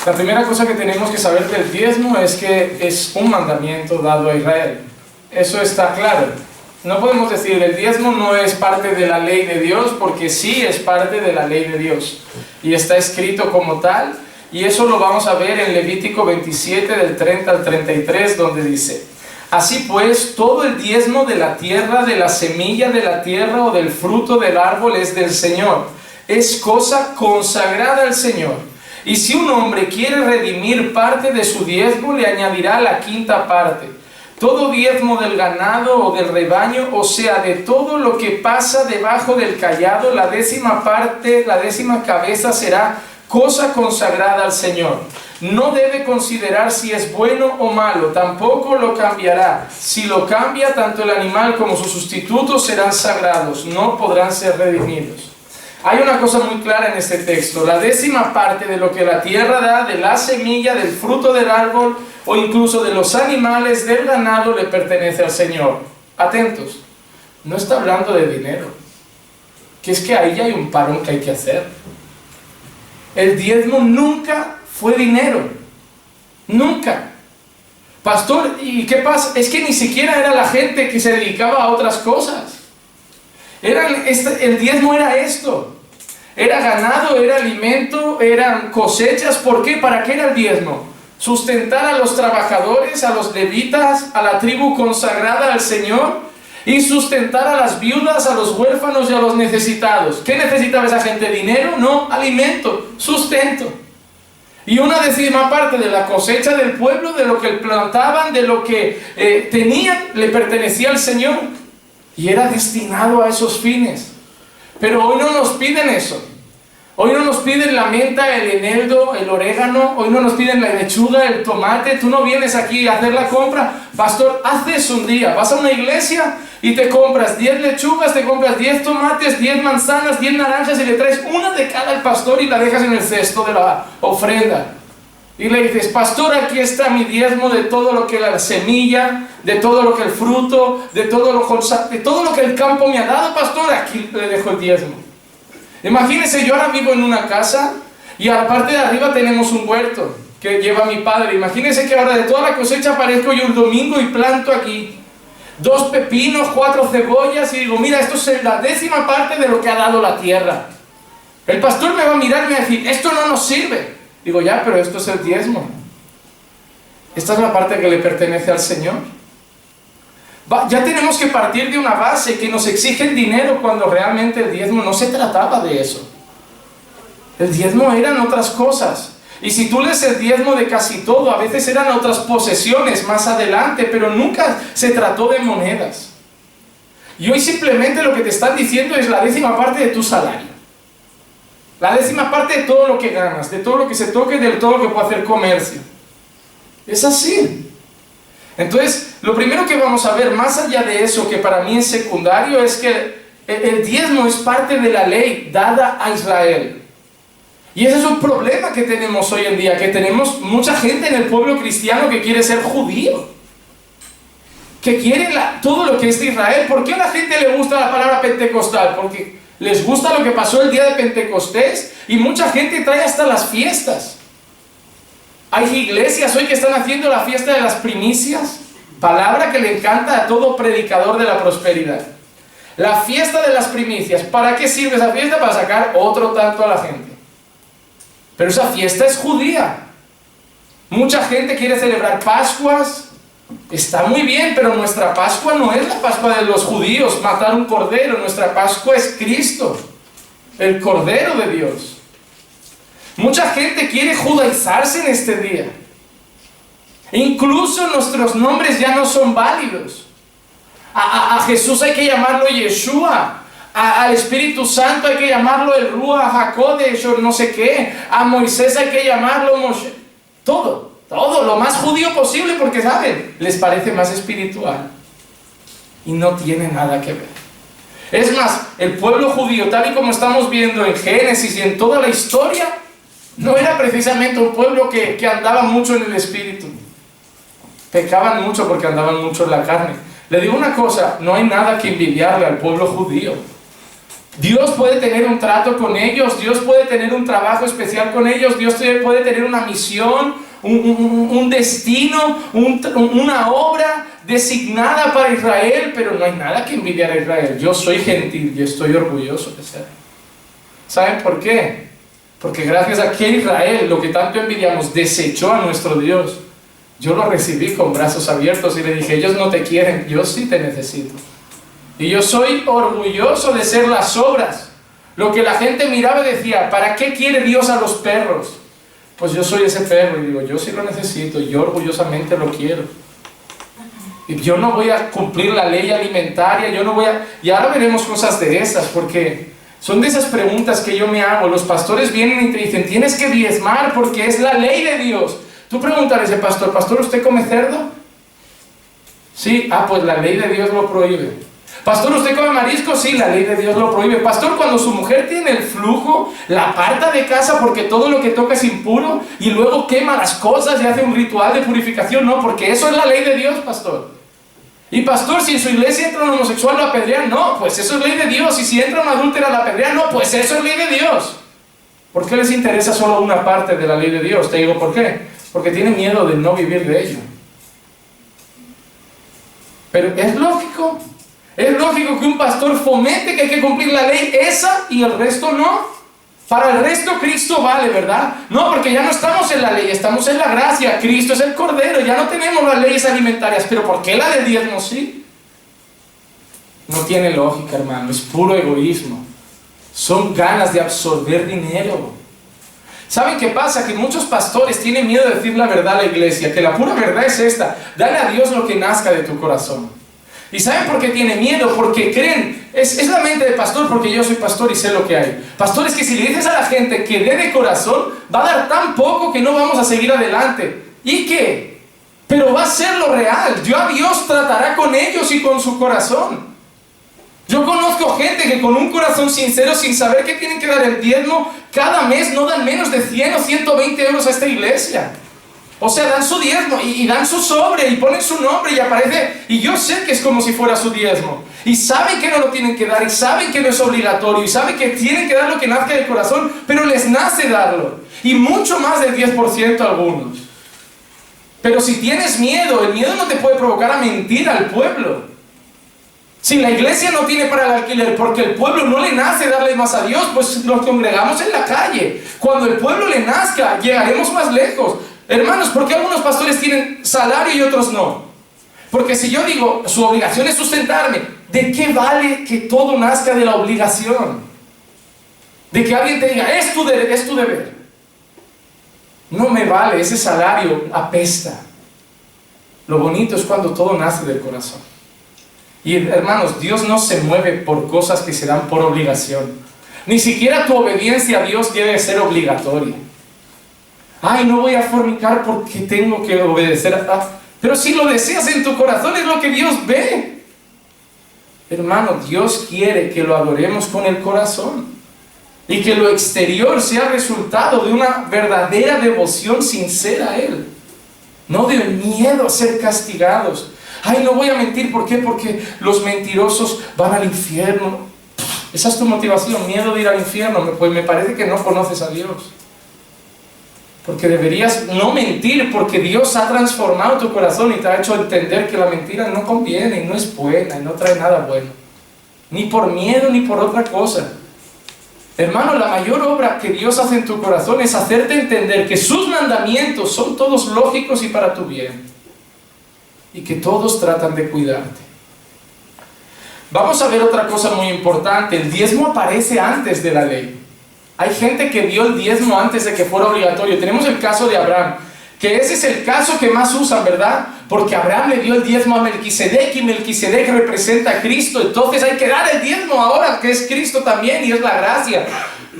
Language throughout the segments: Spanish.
La primera cosa que tenemos que saber del diezmo es que es un mandamiento dado a Israel. Eso está claro. No podemos decir el diezmo no es parte de la ley de Dios, porque sí es parte de la ley de Dios. Y está escrito como tal, y eso lo vamos a ver en Levítico 27, del 30 al 33, donde dice: así pues, todo el diezmo de la tierra, de la semilla de la tierra o del fruto del árbol es del Señor. Es cosa consagrada al Señor. Y si un hombre quiere redimir parte de su diezmo, le añadirá la quinta parte. Todo diezmo del ganado o del rebaño, o sea, de todo lo que pasa debajo del cayado, la décima parte, la décima cabeza será cosa consagrada al Señor. No debe considerar si es bueno o malo, tampoco lo cambiará. Si lo cambia, tanto el animal como su sustituto serán sagrados, no podrán ser redimidos. Hay una cosa muy clara en este texto: la décima parte de lo que la tierra da, de la semilla, del fruto del árbol o incluso de los animales, del ganado, le pertenece al Señor. Atentos, no está hablando de dinero, que es que ahí ya hay un parón que hay que hacer. El diezmo nunca fue dinero, nunca. Pastor, ¿y qué pasa? Es que ni siquiera era la gente que se dedicaba a otras cosas. El diezmo era esto. Era ganado, era alimento, eran cosechas. ¿Por qué? ¿Para qué era el diezmo? Sustentar a los trabajadores, a los levitas, a la tribu consagrada al Señor, y sustentar a las viudas, a los huérfanos y a los necesitados. ¿Qué necesitaba esa gente? ¿Dinero? No, alimento, sustento. Y una décima parte de la cosecha del pueblo, de lo que plantaban, de lo que tenían, le pertenecía al Señor. Y era destinado a esos fines. Pero hoy no nos piden eso. Hoy no nos piden la menta, el eneldo, el orégano. Hoy no nos piden la lechuga, el tomate. Tú no vienes aquí a hacer la compra. Pastor, haz eso un día. Vas a una iglesia y te compras 10 lechugas, te compras 10 tomates, 10 manzanas, 10 naranjas, y le traes una de cada al pastor y la dejas en el cesto de la ofrenda. Y le dices: pastor, aquí está mi diezmo de todo lo que la semilla, de todo lo que el fruto, de todo lo que el campo me ha dado, pastor, aquí le dejo el diezmo. Imagínense, yo ahora vivo en una casa y a la parte de arriba tenemos un huerto que lleva mi padre. Imagínense que ahora de toda la cosecha aparezco yo un domingo y planto aquí 2 pepinos, 4 cebollas, y digo: mira, esto es la décima parte de lo que ha dado la tierra. El pastor me va a mirar y me va a decir: esto no nos sirve. Digo: ya, pero esto es el diezmo. Esta es la parte que le pertenece al Señor. Ya tenemos que partir de una base que nos exigen dinero, cuando realmente el diezmo no se trataba de eso. El diezmo eran otras cosas. Y si tú lees el diezmo de casi todo, a veces eran otras posesiones más adelante, pero nunca se trató de monedas. Y hoy simplemente lo que te están diciendo es la décima parte de tu salario. La décima parte de todo lo que ganas, de todo lo que se toque, de todo lo que puede hacer comercio. Es así. Entonces, lo primero que vamos a ver, más allá de eso, que para mí es secundario, es que el diezmo es parte de la ley dada a Israel. Y ese es un problema que tenemos hoy en día, que tenemos mucha gente en el pueblo cristiano que quiere ser judío, que quiere todo lo que es de Israel. ¿Por qué a la gente le gusta la palabra pentecostal? Porque les gusta lo que pasó el día de Pentecostés, y mucha gente trae hasta las fiestas. Hay iglesias hoy que están haciendo la fiesta de las primicias, palabra que le encanta a todo predicador de la prosperidad. La fiesta de las primicias. ¿Para qué sirve esa fiesta? Para sacar otro tanto a la gente. Pero esa fiesta es judía. Mucha gente quiere celebrar Pascuas. Está muy bien, pero nuestra Pascua no es la Pascua de los judíos, matar un cordero. Nuestra Pascua es Cristo, el Cordero de Dios. Mucha gente quiere judaizarse en este día. Incluso nuestros nombres ya no son válidos. A Jesús hay que llamarlo Yeshua. Al Espíritu Santo hay que llamarlo el Ruach HaKodesh o no sé qué. A Moisés hay que llamarlo Moshe. Todo lo más judío posible, porque saben, les parece más espiritual. Y no tiene nada que ver. Es más, el pueblo judío, tal y como estamos viendo en Génesis y en toda la historia, no era precisamente un pueblo que andaba mucho en el espíritu. Pecaban mucho porque andaban mucho en la carne. Le digo una cosa, no hay nada que envidiarle al pueblo judío. Dios puede tener un trato con ellos, Dios puede tener un trabajo especial con ellos, Dios puede tener una misión, un destino, una obra designada para Israel, pero no hay nada que envidiar a Israel. Yo soy gentil y estoy orgulloso de ser. ¿Saben por qué? Porque gracias a que Israel, lo que tanto envidiamos, desechó a nuestro Dios, yo lo recibí con brazos abiertos y le dije, ellos no te quieren, yo sí te necesito. Y yo soy orgulloso de ser las obras. Lo que la gente miraba y decía, ¿para qué quiere Dios a los perros? Pues yo soy ese perro y digo, yo sí lo necesito, yo orgullosamente lo quiero. Y yo no voy a cumplir la ley alimentaria, yo no voy a... Y ahora veremos cosas de esas, porque son de esas preguntas que yo me hago. Los pastores vienen y te dicen, tienes que diezmar porque es la ley de Dios. Tú preguntas a ese pastor, ¿pastor, usted come cerdo? Sí, pues la ley de Dios lo prohíbe. Pastor, ¿usted come marisco? Sí, la ley de Dios lo prohíbe. Pastor, cuando su mujer tiene el flujo, la aparta de casa porque todo lo que toca es impuro y luego quema las cosas y hace un ritual de purificación. No, porque eso es la ley de Dios, pastor. Y pastor, si en su iglesia entra un homosexual, ¿lo apedrean? No, pues eso es ley de Dios. Y si entra una adúltera, ¿la apedrean? No, pues eso es ley de Dios. ¿Por qué les interesa solo una parte de la ley de Dios? Te digo, ¿por qué? Porque tienen miedo de no vivir de ello. Pero es lógico. Es lógico que un pastor fomente que hay que cumplir la ley esa y el resto no. Para el resto Cristo vale, ¿verdad? No, porque ya no estamos en la ley, estamos en la gracia. Cristo es el Cordero, ya no tenemos las leyes alimentarias. ¿Pero por qué la del diezmo sí? No tiene lógica, hermano, es puro egoísmo. Son ganas de absorber dinero. ¿Saben qué pasa? Que muchos pastores tienen miedo de decir la verdad a la iglesia, que la pura verdad es esta: dale a Dios lo que nazca de tu corazón. ¿Y saben por qué tiene miedo? Porque creen, es la mente de pastor, porque yo soy pastor y sé lo que hay. Pastor, es que si le dices a la gente que dé de corazón, va a dar tan poco que no vamos a seguir adelante. ¿Y qué? Pero va a ser lo real. Dios tratará con ellos y con su corazón. Yo conozco gente que con un corazón sincero, sin saber que tienen que dar el diezmo, cada mes no dan menos de 100 o 120 euros a esta iglesia. O sea, dan su diezmo y dan su sobre y ponen su nombre y aparece, y yo sé que es como si fuera su diezmo, y saben que no lo tienen que dar, y saben que no es obligatorio, y saben que tienen que dar lo que nazca del corazón, pero les nace darlo, y mucho más del 10% algunos. Pero si tienes miedo, el miedo no te puede provocar a mentir al pueblo. Si la iglesia no tiene para el alquiler porque el pueblo no le nace darle más a Dios, pues nos congregamos en la calle. Cuando el pueblo le nazca, llegaremos más lejos. Hermanos, ¿por qué algunos pastores tienen salario y otros no? Porque si yo digo, su obligación es sustentarme, ¿de qué vale que todo nazca de la obligación? De que alguien te diga, es tu deber. No me vale, ese salario apesta. Lo bonito es cuando todo nace del corazón. Y hermanos, Dios no se mueve por cosas que se dan por obligación. Ni siquiera tu obediencia a Dios debe ser obligatoria. Ay, no voy a fornicar porque tengo que obedecer a... Pero si lo deseas en tu corazón, es lo que Dios ve. Hermano, Dios quiere que lo adoremos con el corazón. Y que lo exterior sea resultado de una verdadera devoción sincera a Él. No de miedo a ser castigados. Ay, no voy a mentir, ¿por qué? Porque los mentirosos van al infierno. Esa es tu motivación, miedo de ir al infierno. Pues me parece que no conoces a Dios. Porque deberías no mentir, porque Dios ha transformado tu corazón y te ha hecho entender que la mentira no conviene y no es buena y no trae nada bueno. Ni por miedo ni por otra cosa. Hermano, la mayor obra que Dios hace en tu corazón es hacerte entender que sus mandamientos son todos lógicos y para tu bien. Y que todos tratan de cuidarte. Vamos a ver otra cosa muy importante. El diezmo aparece antes de la ley. Hay gente que dio el diezmo antes de que fuera obligatorio. Tenemos el caso de Abraham, que ese es el caso que más usan, ¿verdad? Porque Abraham le dio el diezmo a Melquisedec y Melquisedec representa a Cristo. Entonces hay que dar el diezmo ahora, que es Cristo también y es la gracia.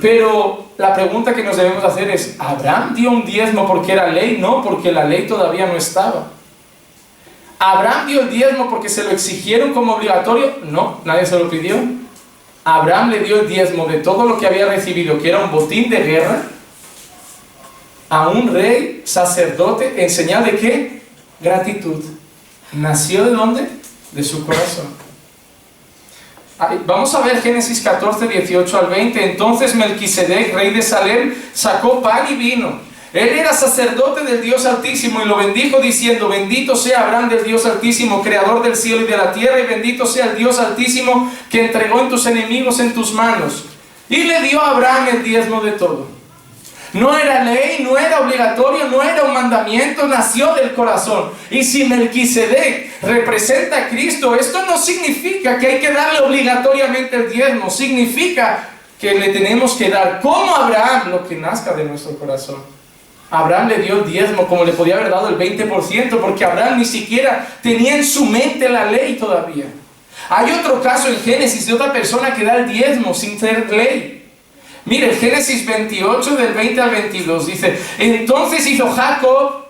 Pero la pregunta que nos debemos hacer es, ¿Abraham dio un diezmo porque era ley? No, porque la ley todavía no estaba. ¿Abraham dio el diezmo porque se lo exigieron como obligatorio? No, nadie se lo pidió. Abraham le dio el diezmo de todo lo que había recibido, que era un botín de guerra, a un rey sacerdote, en señal de ¿qué? Gratitud. ¿Nació de dónde? De su corazón. Vamos a ver Génesis 14, 18 al 20. Entonces Melquisedec, rey de Salem, sacó pan y vino. Él era sacerdote del Dios Altísimo y lo bendijo diciendo: bendito sea Abraham del Dios Altísimo, creador del cielo y de la tierra, y bendito sea el Dios Altísimo que entregó en tus enemigos en tus manos. Y le dio a Abraham el diezmo de todo. No era ley, no era obligatorio, no era un mandamiento, nació del corazón. Y si Melquisedec representa a Cristo, esto no significa que hay que darle obligatoriamente el diezmo. Significa que le tenemos que dar, como a Abraham, lo que nazca de nuestro corazón. Abraham le dio el diezmo como le podía haber dado el 20%, porque Abraham ni siquiera tenía en su mente la ley todavía. Hay otro caso en Génesis de otra persona que da el diezmo sin ser ley. Mire, Génesis 28 del 20 al 22 dice: entonces hizo Jacob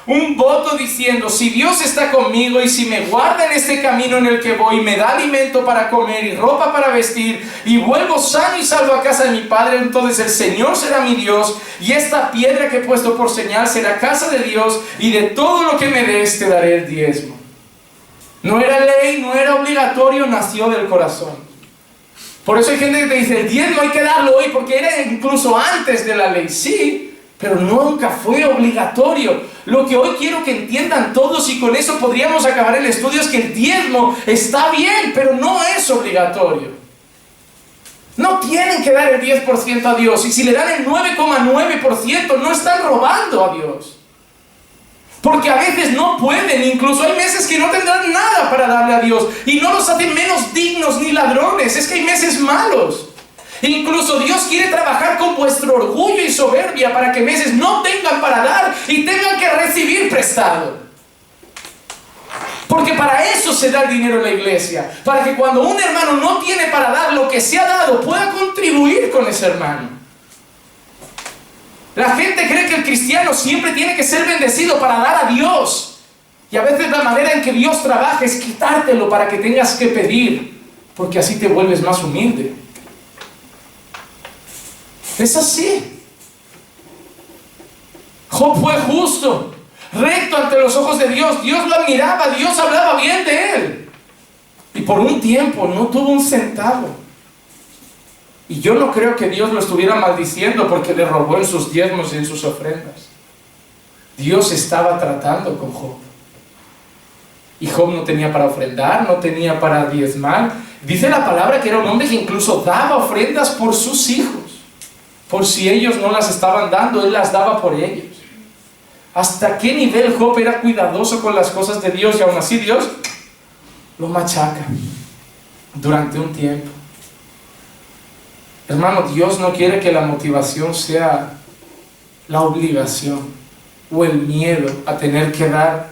un voto diciendo: si Dios está conmigo y si me guarda en este camino en el que voy, me da alimento para comer y ropa para vestir, y vuelvo sano y salvo a casa de mi padre, entonces el Señor será mi Dios, y esta piedra que he puesto por señal será casa de Dios, y de todo lo que me des te daré el diezmo. No era ley, no era obligatorio, nació del corazón. Por eso hay gente que te dice: el diezmo hay que darlo hoy porque era incluso antes de la ley. Sí, pero nunca fue obligatorio. Lo que hoy quiero que entiendan todos, y con eso podríamos acabar el estudio, es que el diezmo está bien, pero no es obligatorio. No tienen que dar el 10% a Dios, y si le dan el 9,9% no están robando a Dios. Porque a veces no pueden, incluso hay meses que no tendrán nada para darle a Dios, y no los hacen menos dignos ni ladrones, es que hay meses malos. Incluso Dios quiere trabajar con vuestro orgullo y soberbia para que meses no tengan para dar y tengan que recibir prestado. Porque para eso se da el dinero en la iglesia, para que cuando un hermano no tiene para dar lo que se ha dado, pueda contribuir con ese hermano. La gente cree que el cristiano siempre tiene que ser bendecido para dar a Dios. Y a veces la manera en que Dios trabaja es quitártelo para que tengas que pedir, porque así te vuelves más humilde. Es así. Job fue justo, recto ante los ojos de Dios. Dios lo admiraba, Dios hablaba bien de él. Y por un tiempo no tuvo un centavo. Y yo no creo que Dios lo estuviera maldiciendo porque le robó en sus diezmos y en sus ofrendas. Dios estaba tratando con Job. Y Job no tenía para ofrendar, no tenía para diezmar. Dice la palabra que era un hombre que incluso daba ofrendas por sus hijos. Por si ellos no las estaban dando, él las daba por ellos. ¿Hasta qué nivel Job era cuidadoso con las cosas de Dios? Y aún así Dios lo machaca durante un tiempo. Hermano, Dios no quiere que la motivación sea la obligación o el miedo a tener que dar.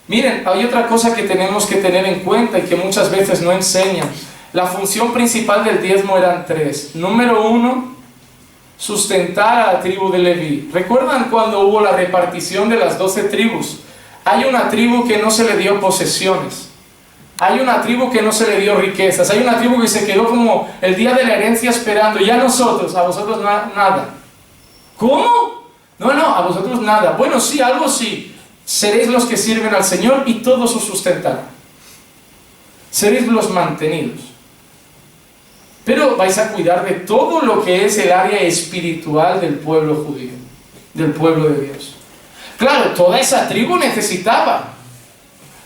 Miren, hay otra cosa que tenemos que tener en cuenta y que muchas veces no enseñan. La función principal del diezmo eran tres. Número uno, sustentar a la tribu de Leví. ¿Recuerdan cuando hubo la repartición de las 12 tribus? Hay una tribu que no se le dio posesiones. Hay una tribu que no se le dio riquezas. Hay una tribu que se quedó como el día de la herencia esperando. Ya nosotros, a vosotros nada. ¿Cómo? No, a vosotros nada. Bueno, sí, algo sí. Seréis los que sirven al Señor y todos os sustentarán. Seréis los mantenidos. Pero vais a cuidar de todo lo que es el área espiritual del pueblo judío, del pueblo de Dios. Claro, toda esa tribu necesitaba.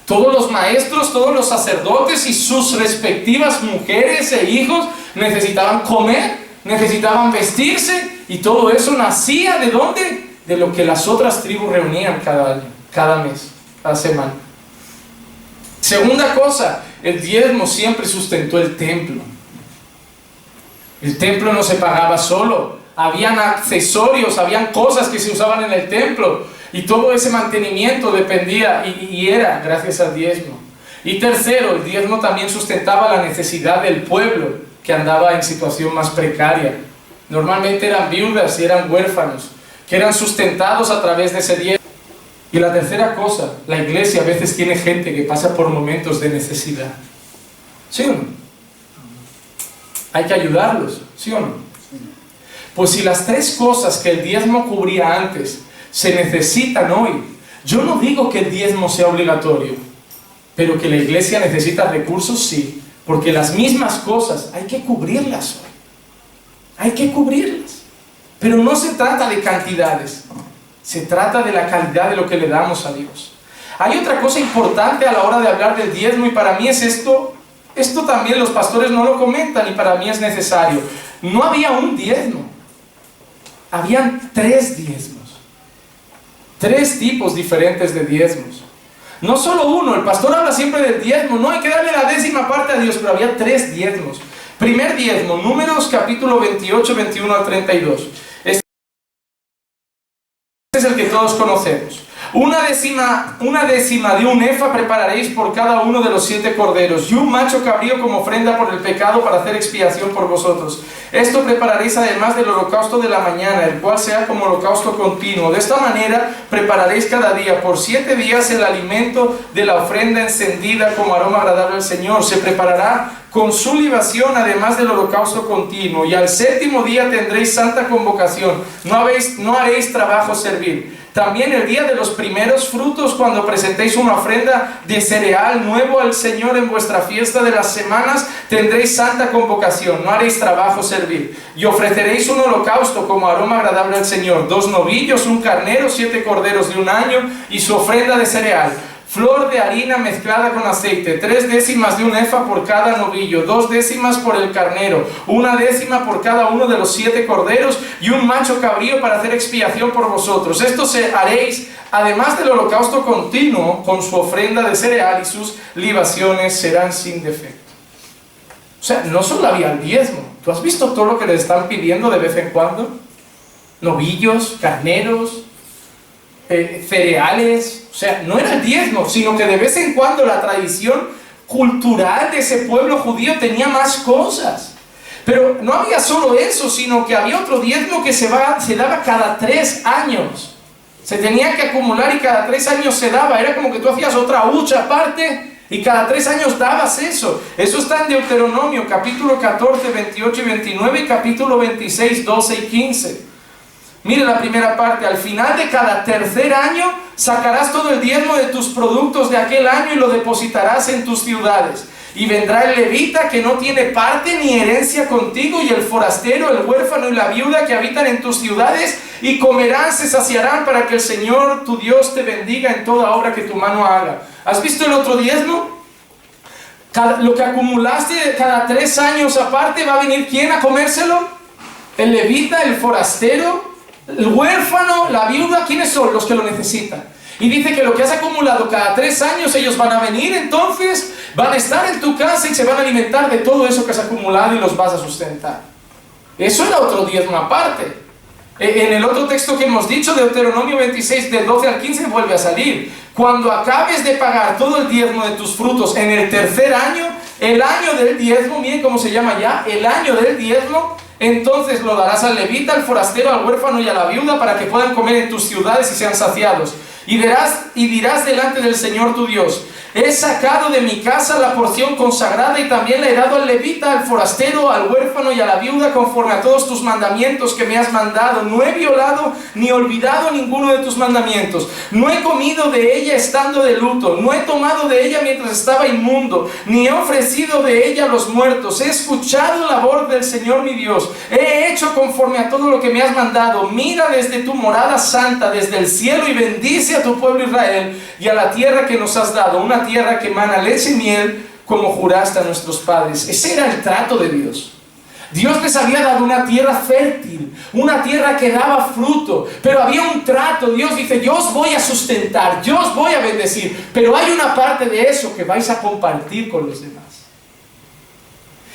Todos los maestros, todos los sacerdotes y sus respectivas mujeres e hijos necesitaban comer, necesitaban vestirse, y todo eso nacía ¿de dónde? De lo que las otras tribus reunían cada año, cada mes, cada semana. Segunda cosa, el diezmo siempre sustentó el templo. El templo no se pagaba solo, habían accesorios, habían cosas que se usaban en el templo. Y todo ese mantenimiento dependía y era gracias al diezmo. Y tercero, el diezmo también sustentaba la necesidad del pueblo que andaba en situación más precaria. Normalmente eran viudas y eran huérfanos, que eran sustentados a través de ese diezmo. Y la tercera cosa, la iglesia a veces tiene gente que pasa por momentos de necesidad. ¿Sí o no? Hay que ayudarlos, ¿sí o no? Pues si las tres cosas que el diezmo cubría antes se necesitan hoy. Yo no digo que el diezmo sea obligatorio, pero que la iglesia necesita recursos, sí, Porque las mismas cosas hay que cubrirlas hoy. Hay que cubrirlas. Pero no se trata de cantidades. Se trata de la calidad de lo que le damos a Dios. Hay otra cosa importante a la hora de hablar del diezmo, y para mí es esto. Esto también los pastores no lo comentan y para mí es necesario. No había un diezmo. Habían 3 diezmos. 3 tipos diferentes de diezmos. No solo uno. El pastor habla siempre del diezmo. No hay que darle la 10ª parte a Dios, pero había 3 diezmos. Primer diezmo, Números capítulo 28, 21 al 32. Este es el que todos conocemos. Una décima de un efa prepararéis por cada uno de los 7 corderos, y un macho cabrío como ofrenda por el pecado para hacer expiación por vosotros. Esto prepararéis además del holocausto de la mañana, el cual sea como holocausto continuo. De esta manera prepararéis cada día por 7 días el alimento de la ofrenda encendida como aroma agradable al Señor. Se preparará con su libación además del holocausto continuo. Y al 7º día tendréis santa convocación. No haréis trabajo servil. También el día de los primeros frutos, cuando presentéis una ofrenda de cereal nuevo al Señor en vuestra fiesta de las semanas, tendréis santa convocación, no haréis trabajo servil. Y ofreceréis un holocausto como aroma agradable al Señor, 2 novillos, un carnero, 7 corderos de un año, y su ofrenda de cereal. Flor de harina mezclada con aceite, 3 décimas de un efa por cada novillo, 2 décimas por el carnero, 1 décima por cada uno de los 7 corderos, y un macho cabrío para hacer expiación por vosotros. Esto haréis además del holocausto continuo, con su ofrenda de cereal, y sus libaciones serán sin defecto. O sea, no solo había el diezmo. ¿Tú has visto todo lo que les están pidiendo de vez en cuando? Novillos, carneros, cereales. O sea, no era el diezmo, sino que de vez en cuando la tradición cultural de ese pueblo judío tenía más cosas. Pero no había solo eso, sino que había otro diezmo que se daba cada 3 años. Se tenía que acumular y cada 3 años se daba. Era como que tú hacías otra hucha aparte y cada 3 años dabas eso. Eso está en Deuteronomio, capítulo 14, 28 y 29, y capítulo 26, 12 y 15. Mire la primera parte: al final de cada 3er año sacarás todo el diezmo de tus productos de aquel año y lo depositarás en tus ciudades. Y vendrá el levita que no tiene parte ni herencia contigo, y el forastero, el huérfano y la viuda que habitan en tus ciudades, y comerán, se saciarán, para que el Señor tu Dios te bendiga en toda obra que tu mano haga. ¿Has visto el otro diezmo? Lo que acumulaste cada 3 años aparte, ¿va a venir quién a comérselo? El levita, el forastero, el huérfano, la viuda. ¿Quiénes son los que lo necesitan? Y dice que lo que has acumulado cada 3 años, ellos van a venir, entonces van a estar en tu casa y se van a alimentar de todo eso que has acumulado y los vas a sustentar. Eso era otro diezmo aparte. En el otro texto que hemos dicho, Deuteronomio 26, del 12 al 15, vuelve a salir. Cuando acabes de pagar todo el diezmo de tus frutos en el 3er año, el año del diezmo, miren cómo se llama ya, el año del diezmo, entonces lo darás al levita, al forastero, al huérfano y a la viuda, para que puedan comer en tus ciudades y sean saciados. Y dirás delante del Señor tu Dios: he sacado de mi casa la porción consagrada, y también la he dado al levita, al forastero, al huérfano y a la viuda, conforme a todos tus mandamientos que me has mandado. No he violado ni olvidado ninguno de tus mandamientos. No he comido de ella estando de luto. No he tomado de ella mientras estaba inmundo. Ni he ofrecido de ella a los muertos. He escuchado la voz del Señor mi Dios. He hecho conforme a todo lo que me has mandado. Mira desde tu morada santa, desde el cielo, y bendice a tu pueblo Israel y a la tierra que nos has dado, una tierra que emana leche y miel, como juraste a nuestros padres. Ese era el trato de Dios. Dios les había dado una tierra fértil, una tierra que daba fruto, pero había un trato. Dios dice: yo os voy a sustentar, yo os voy a bendecir, pero hay una parte de eso que vais a compartir con los demás.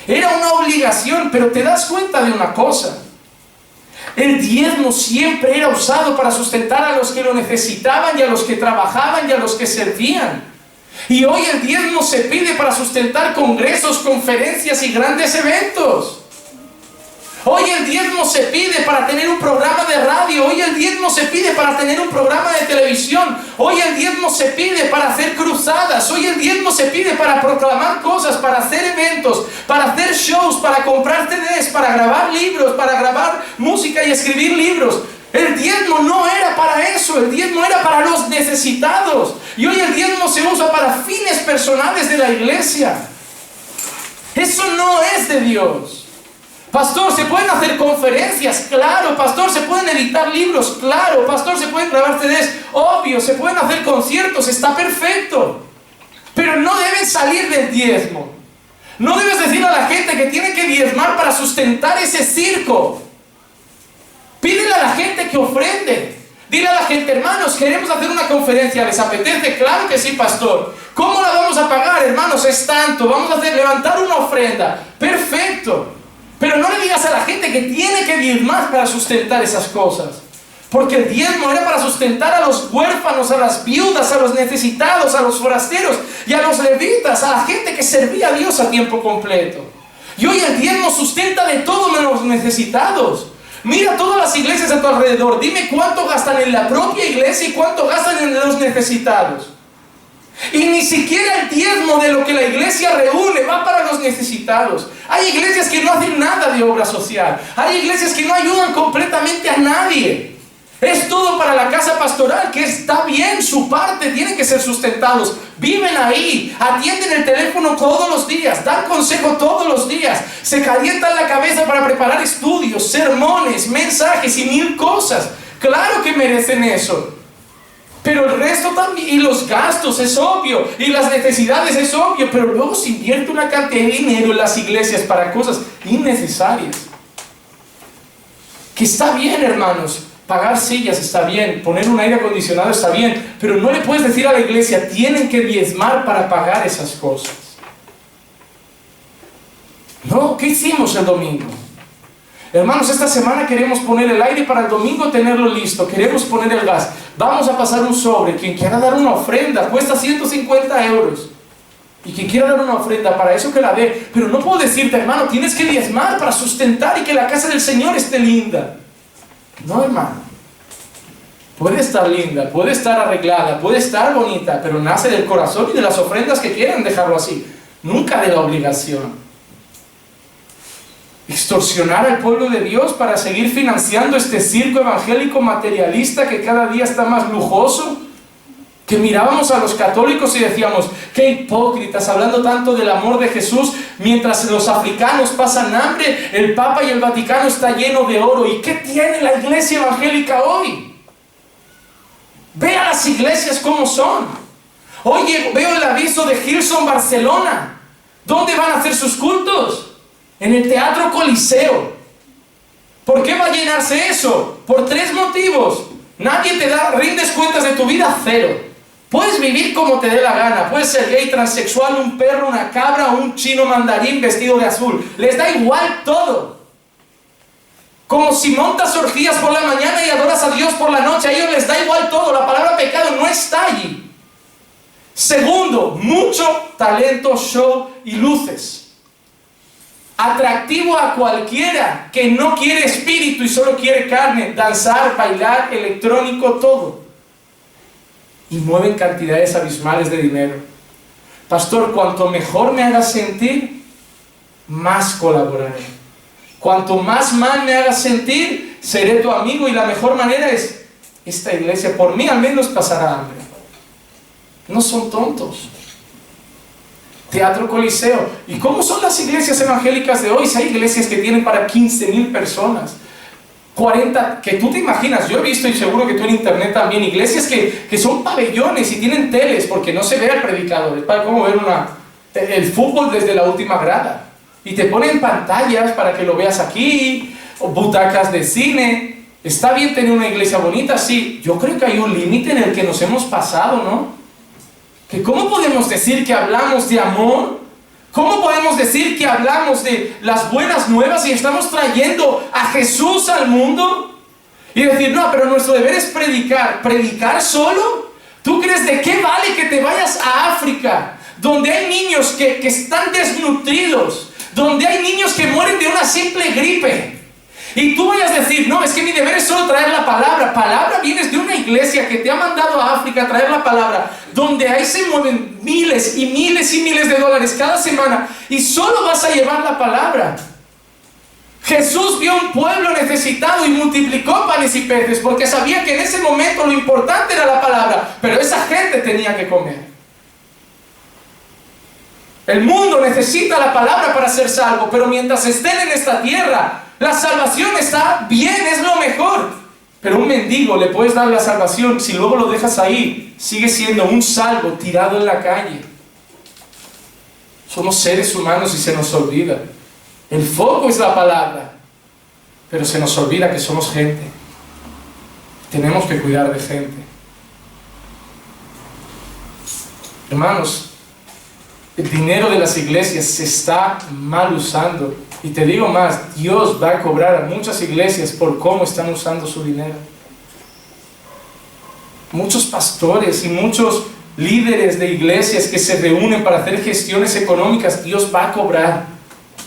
Era una obligación, pero te das cuenta de una cosa: el diezmo siempre era usado para sustentar a los que lo necesitaban, y a los que trabajaban, y a los que servían. Y hoy el diezmo se pide para sustentar congresos, conferencias y grandes eventos. Hoy el diezmo se pide para tener un programa de radio. Hoy el diezmo se pide para tener un programa de televisión. Hoy el diezmo se pide para hacer cruzadas. Hoy el diezmo se pide para proclamar cosas, para hacer eventos, para hacer shows, para comprar CDs, para grabar libros, para grabar música y escribir libros. El diezmo no era para eso. El diezmo era para los necesitados. Y hoy el diezmo se usa para fines personales de la iglesia. Eso no es de Dios. Pastor, ¿se pueden hacer conferencias? Claro. Pastor, ¿se pueden editar libros? Claro. Pastor, ¿se pueden grabar CDs? Obvio. ¿Se pueden hacer conciertos? Está perfecto. Pero no deben salir del diezmo. No debes decir a la gente que tiene que diezmar para sustentar ese circo. Pídele a la gente que ofrende. Dile a la gente, hermanos, queremos hacer una conferencia, ¿les apetece? Claro que sí, pastor. ¿Cómo la vamos a pagar, hermanos? Es tanto, vamos a levantar una ofrenda. Perfecto. Pero no le digas a la gente que tiene que diezmar para sustentar esas cosas. Porque el diezmo era para sustentar a los huérfanos, a las viudas, a los necesitados, a los forasteros y a los levitas, a la gente que servía a Dios a tiempo completo. Y hoy el diezmo sustenta de todo menos los necesitados. Mira todas las iglesias a tu alrededor. Dime cuánto gastan en la propia iglesia y cuánto gastan en los necesitados. Y ni siquiera el diezmo de lo que la iglesia reúne va para los necesitados. Hay iglesias que no hacen nada de obra social. Hay iglesias que no ayudan completamente a nadie. Es todo para la casa pastoral, que está bien, su parte, tienen que ser sustentados. Viven ahí, atienden el teléfono todos los días, dan consejo todos los días, se calientan la cabeza para preparar estudios, sermones, mensajes y mil cosas. Claro que merecen eso. Pero el resto también, y los gastos es obvio, y las necesidades es obvio, pero luego se invierte una cantidad de dinero en las iglesias para cosas innecesarias. Que está bien, hermanos. Pagar sillas está bien, poner un aire acondicionado está bien, pero no le puedes decir a la iglesia, tienen que diezmar para pagar esas cosas. No, ¿qué hicimos el domingo? Hermanos, esta semana queremos poner el aire para el domingo tenerlo listo, queremos poner el gas, vamos a pasar un sobre, quien quiera dar una ofrenda, cuesta 150 euros. Y quien quiera dar una ofrenda para eso que la dé, pero no puedo decirte, hermano, tienes que diezmar para sustentar y que la casa del Señor esté linda. No, hermano. Puede estar linda, puede estar arreglada, puede estar bonita, pero nace del corazón y de las ofrendas que quieran dejarlo así. Nunca de la obligación. Extorsionar al pueblo de Dios para seguir financiando este circo evangélico materialista que cada día está más lujoso. Que mirábamos a los católicos y decíamos, qué hipócritas, hablando tanto del amor de Jesús, mientras los africanos pasan hambre, el Papa y el Vaticano está lleno de oro. ¿Y qué tiene la iglesia evangélica hoy? Ve a las iglesias como son. Oye, veo el aviso de Hillsong Barcelona. ¿Dónde van a hacer sus cultos? En el Teatro Coliseo. ¿Por qué va a llenarse eso? Por 3 motivos. Nadie te rindes cuentas de tu vida, 0. Puedes vivir como te dé la gana. Puedes ser gay, transexual, un perro, una cabra o un chino mandarín vestido de azul. Les da igual todo. Como si montas orgías por la mañana y adoras a Dios por la noche. A ellos les da igual todo. La palabra pecado no está allí. Segundo, mucho talento, show y luces. Atractivo a cualquiera que no quiere espíritu y solo quiere carne. Danzar, bailar, electrónico, todo. Y mueven cantidades abismales de dinero. Pastor, cuanto mejor me hagas sentir, más colaboraré. Cuanto más mal me hagas sentir, seré tu amigo. Y la mejor manera es, esta iglesia por mí al menos pasará hambre. No son tontos. Teatro Coliseo. ¿Y cómo son las iglesias evangélicas de hoy? Si hay iglesias que tienen para 15,000 personas. 40, que tú te imaginas, yo he visto y seguro que tú en internet también, iglesias que son pabellones y tienen teles porque no se ve al predicador. Es para como ver el fútbol desde la última grada. Y te ponen pantallas para que lo veas aquí, o butacas de cine. Está bien tener una iglesia bonita, sí. Yo creo que hay un límite en el que nos hemos pasado, ¿no? Que ¿cómo podemos decir que hablamos de amor? ¿Cómo podemos decir que hablamos de las buenas nuevas y estamos trayendo a Jesús al mundo? Y decir, no, pero nuestro deber es predicar. ¿Predicar solo? ¿Tú crees de qué vale que te vayas a África, donde hay niños que están desnutridos, donde hay niños que mueren de una simple gripe? Y tú vayas a decir, no, es que mi deber es solo traer la palabra. Palabra vienes de una iglesia que te ha mandado a África a traer la palabra, donde ahí se mueven miles y miles y miles de dólares cada semana, y solo vas a llevar la palabra. Jesús vio un pueblo necesitado y multiplicó panes y peces, porque sabía que en ese momento lo importante era la palabra, pero esa gente tenía que comer. El mundo necesita la palabra para ser salvo, pero mientras estén en esta tierra, la salvación está bien, es lo mejor. Pero un mendigo le puedes dar la salvación, si luego lo dejas ahí, sigue siendo un salvo tirado en la calle. Somos seres humanos y se nos olvida. El foco es la palabra, pero se nos olvida que somos gente. Tenemos que cuidar de gente. Hermanos, el dinero de las iglesias se está mal usando. Y te digo más, Dios va a cobrar a muchas iglesias por cómo están usando su dinero. Muchos pastores y muchos líderes de iglesias que se reúnen para hacer gestiones económicas, Dios va a cobrar.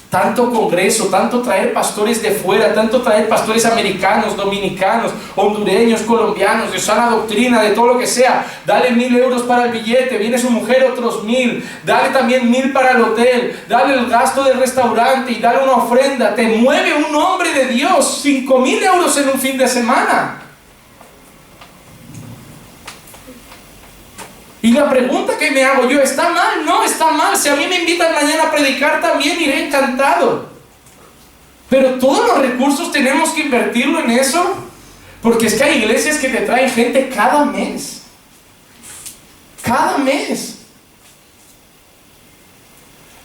Tanto congreso, tanto traer pastores de fuera, tanto traer pastores americanos, dominicanos, hondureños, colombianos, de sana doctrina, de todo lo que sea. Dale 1,000 euros para el billete, viene su mujer otros 1,000, dale también 1,000 para el hotel, dale el gasto del restaurante y dale una ofrenda. Te mueve un hombre de Dios, 5,000 euros en un fin de semana. Y la pregunta que me hago yo, ¿está mal? No, está mal. Si a mí me invitan mañana a predicar, también iré encantado. Pero todos los recursos tenemos que invertirlo en eso. Porque es que hay iglesias que te traen gente cada mes. Cada mes.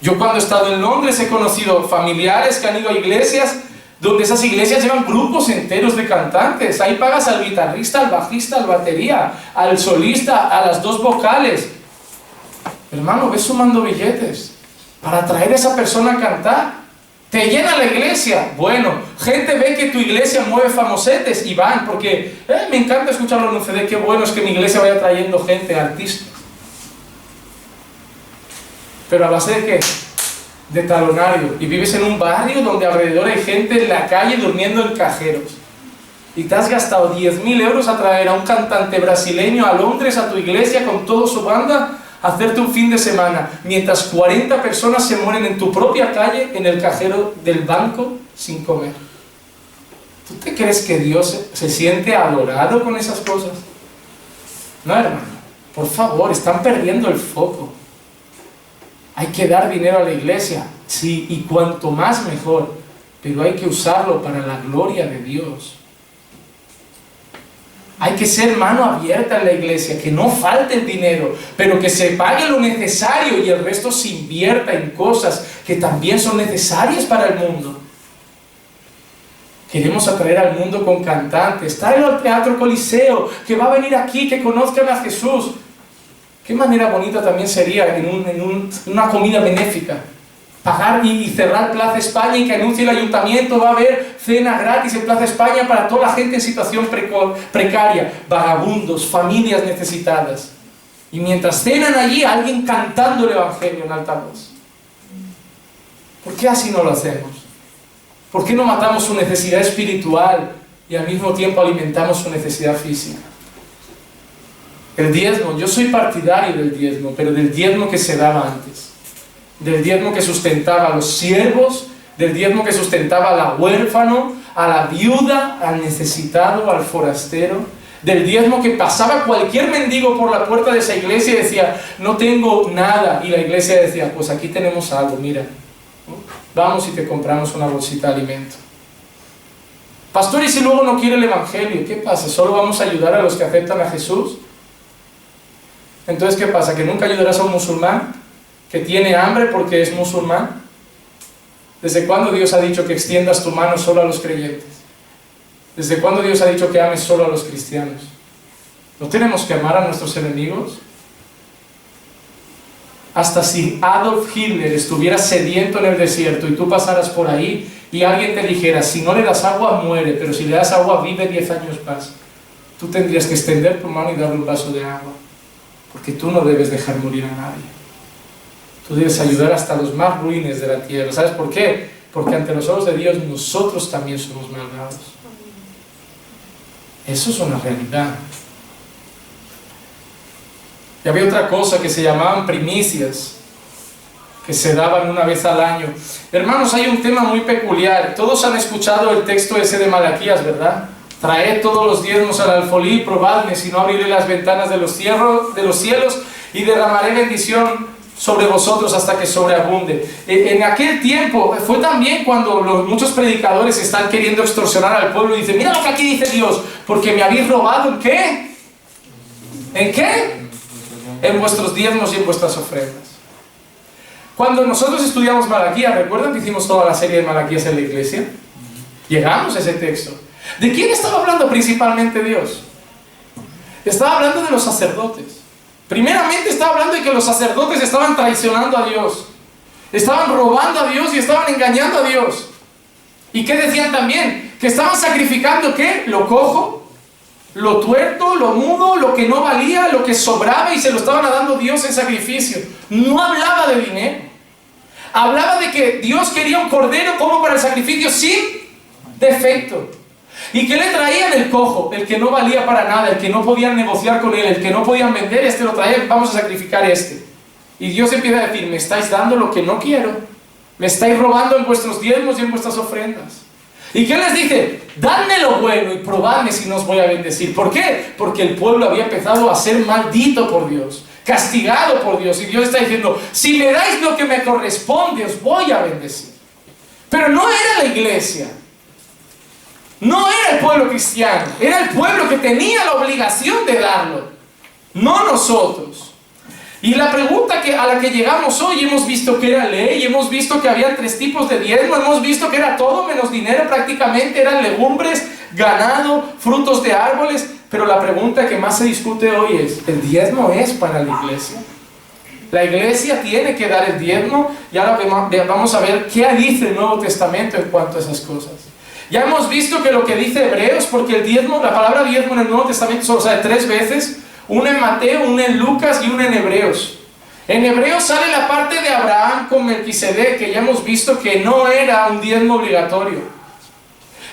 Yo cuando he estado en Londres he conocido familiares que han ido a iglesias donde esas iglesias llevan grupos enteros de cantantes. Ahí pagas al guitarrista, al bajista, al batería, al solista, a las 2 vocales. Hermano, ves sumando billetes para traer a esa persona a cantar. Te llena la iglesia. Bueno, gente ve que tu iglesia mueve famosetes y van, porque me encanta escucharlo en un CD. Qué bueno es que mi iglesia vaya trayendo gente, artistas. Pero a base de ¿qué? De talonario, y vives en un barrio donde alrededor hay gente en la calle durmiendo en cajeros, y te has gastado 10,000 euros a traer a un cantante brasileño a Londres, a tu iglesia con toda su banda, a hacerte un fin de semana, mientras 40 personas se mueren en tu propia calle, en el cajero del banco, sin comer. ¿Tú te crees que Dios se siente adorado con esas cosas? No, hermano, por favor, están perdiendo el foco. Hay que dar dinero a la iglesia, sí, y cuanto más mejor, pero hay que usarlo para la gloria de Dios. Hay que ser mano abierta en la iglesia, que no falte el dinero, pero que se pague lo necesario y el resto se invierta en cosas que también son necesarias para el mundo. Queremos atraer al mundo con cantantes, tráelo al Teatro Coliseo, que va a venir aquí, que conozcan a Jesús. Qué manera bonita también sería en una comida benéfica. Pagar y cerrar Plaza España y que anuncie el ayuntamiento, va a haber cena gratis en Plaza España para toda la gente en situación precaria, vagabundos, familias necesitadas. Y mientras cenan allí, alguien cantando el Evangelio en alta voz. ¿Por qué así no lo hacemos? ¿Por qué no matamos su necesidad espiritual y al mismo tiempo alimentamos su necesidad física? El diezmo, yo soy partidario del diezmo, pero del diezmo que se daba antes. Del diezmo que sustentaba a los siervos, del diezmo que sustentaba al huérfano, a la viuda, al necesitado, al forastero. Del diezmo que pasaba cualquier mendigo por la puerta de esa iglesia y decía, no tengo nada. Y la iglesia decía, pues aquí tenemos algo, mira. Vamos y te compramos una bolsita de alimento. Pastor, ¿y si luego no quiere el evangelio? ¿Qué pasa? ¿Solo vamos a ayudar a los que aceptan a Jesús? Entonces, ¿qué pasa? ¿Que nunca ayudarás a un musulmán que tiene hambre porque es musulmán? ¿Desde cuándo Dios ha dicho que extiendas tu mano solo a los creyentes? ¿Desde cuándo Dios ha dicho que ames solo a los cristianos? ¿No tenemos que amar a nuestros enemigos? Hasta si Adolf Hitler estuviera sediento en el desierto y tú pasaras por ahí y alguien te dijera, si no le das agua muere, pero si le das agua vive 10 años más, tú tendrías que extender tu mano y darle un vaso de agua. Porque tú no debes dejar morir a nadie. Tú debes ayudar hasta los más ruines de la tierra. ¿Sabes por qué? Porque ante los ojos de Dios nosotros también somos malvados. Eso es una realidad. Y había otra cosa que se llamaban primicias, que se daban una vez al año. Hermanos, hay un tema muy peculiar. Todos han escuchado el texto ese de Malaquías, ¿verdad? Traed todos los diezmos al alfolí, probadme, si no abriré las ventanas de los cielos y derramaré bendición sobre vosotros hasta que sobreabunde. En aquel tiempo fue también cuando muchos predicadores están queriendo extorsionar al pueblo y dicen, mira lo que aquí dice Dios, porque me habéis robado ¿en qué? ¿En qué? En vuestros diezmos y en vuestras ofrendas. Cuando nosotros estudiamos Malaquías, ¿recuerdan que hicimos toda la serie de Malaquías en la iglesia? Llegamos a ese texto. ¿De quién estaba hablando principalmente Dios? Estaba hablando de los sacerdotes. Primeramente estaba hablando de que los sacerdotes estaban traicionando a Dios. Estaban robando a Dios y estaban engañando a Dios. ¿Y qué decían también? Que estaban sacrificando ¿qué? Lo cojo, lo tuerto, lo mudo, lo que no valía, lo que sobraba y se lo estaban dando a Dios en sacrificio. No hablaba de dinero. Hablaba de que Dios quería un cordero como para el sacrificio sin defecto. ¿Y qué le traían? El cojo, el que no valía para nada, el que no podían negociar con él, el que no podían vender, este lo traían, vamos a sacrificar este. Y Dios empieza a decir, me estáis dando lo que no quiero, me estáis robando en vuestros diezmos y en vuestras ofrendas. ¿Y qué les dice? Dadme lo bueno y probadme si no os voy a bendecir. ¿Por qué? Porque el pueblo había empezado a ser maldito por Dios, castigado por Dios, y Dios está diciendo, si me dais lo que me corresponde, os voy a bendecir. Pero no era la iglesia. No era el pueblo cristiano, era el pueblo que tenía la obligación de darlo, no nosotros. Y la pregunta a la que llegamos hoy, hemos visto que era ley, hemos visto que había 3 tipos de diezmo, hemos visto que era todo menos dinero, prácticamente eran legumbres, ganado, frutos de árboles, pero la pregunta que más se discute hoy es, ¿el diezmo es para la iglesia? La iglesia tiene que dar el diezmo, y ahora vamos a ver qué dice el Nuevo Testamento en cuanto a esas cosas. Ya hemos visto que lo que dice Hebreos, porque el diezmo, la palabra diezmo en el Nuevo Testamento solo sale 3 veces, una en Mateo, una en Lucas y una en Hebreos. En Hebreos sale la parte de Abraham con Melquisedec, que ya hemos visto que no era un diezmo obligatorio.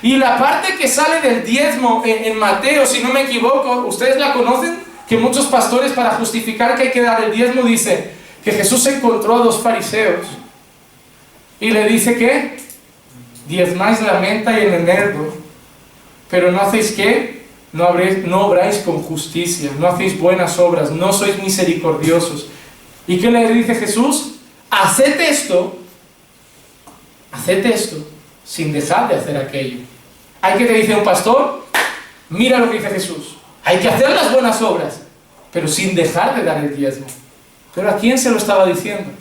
Y la parte que sale del diezmo en Mateo, si no me equivoco, ustedes la conocen, que muchos pastores para justificar que hay que dar el diezmo dicen que Jesús encontró a 2 fariseos y le dice que diezmáis la menta y el eneldo, pero no hacéis ¿qué? No obráis con justicia, no hacéis buenas obras, no sois misericordiosos. ¿Y qué le dice Jesús? Haced esto sin dejar de hacer aquello. ¿Hay que te dice un pastor? Mira lo que dice Jesús. Hay que hacer las buenas obras, pero sin dejar de dar el diezmo. ¿Pero a quién se lo estaba diciendo?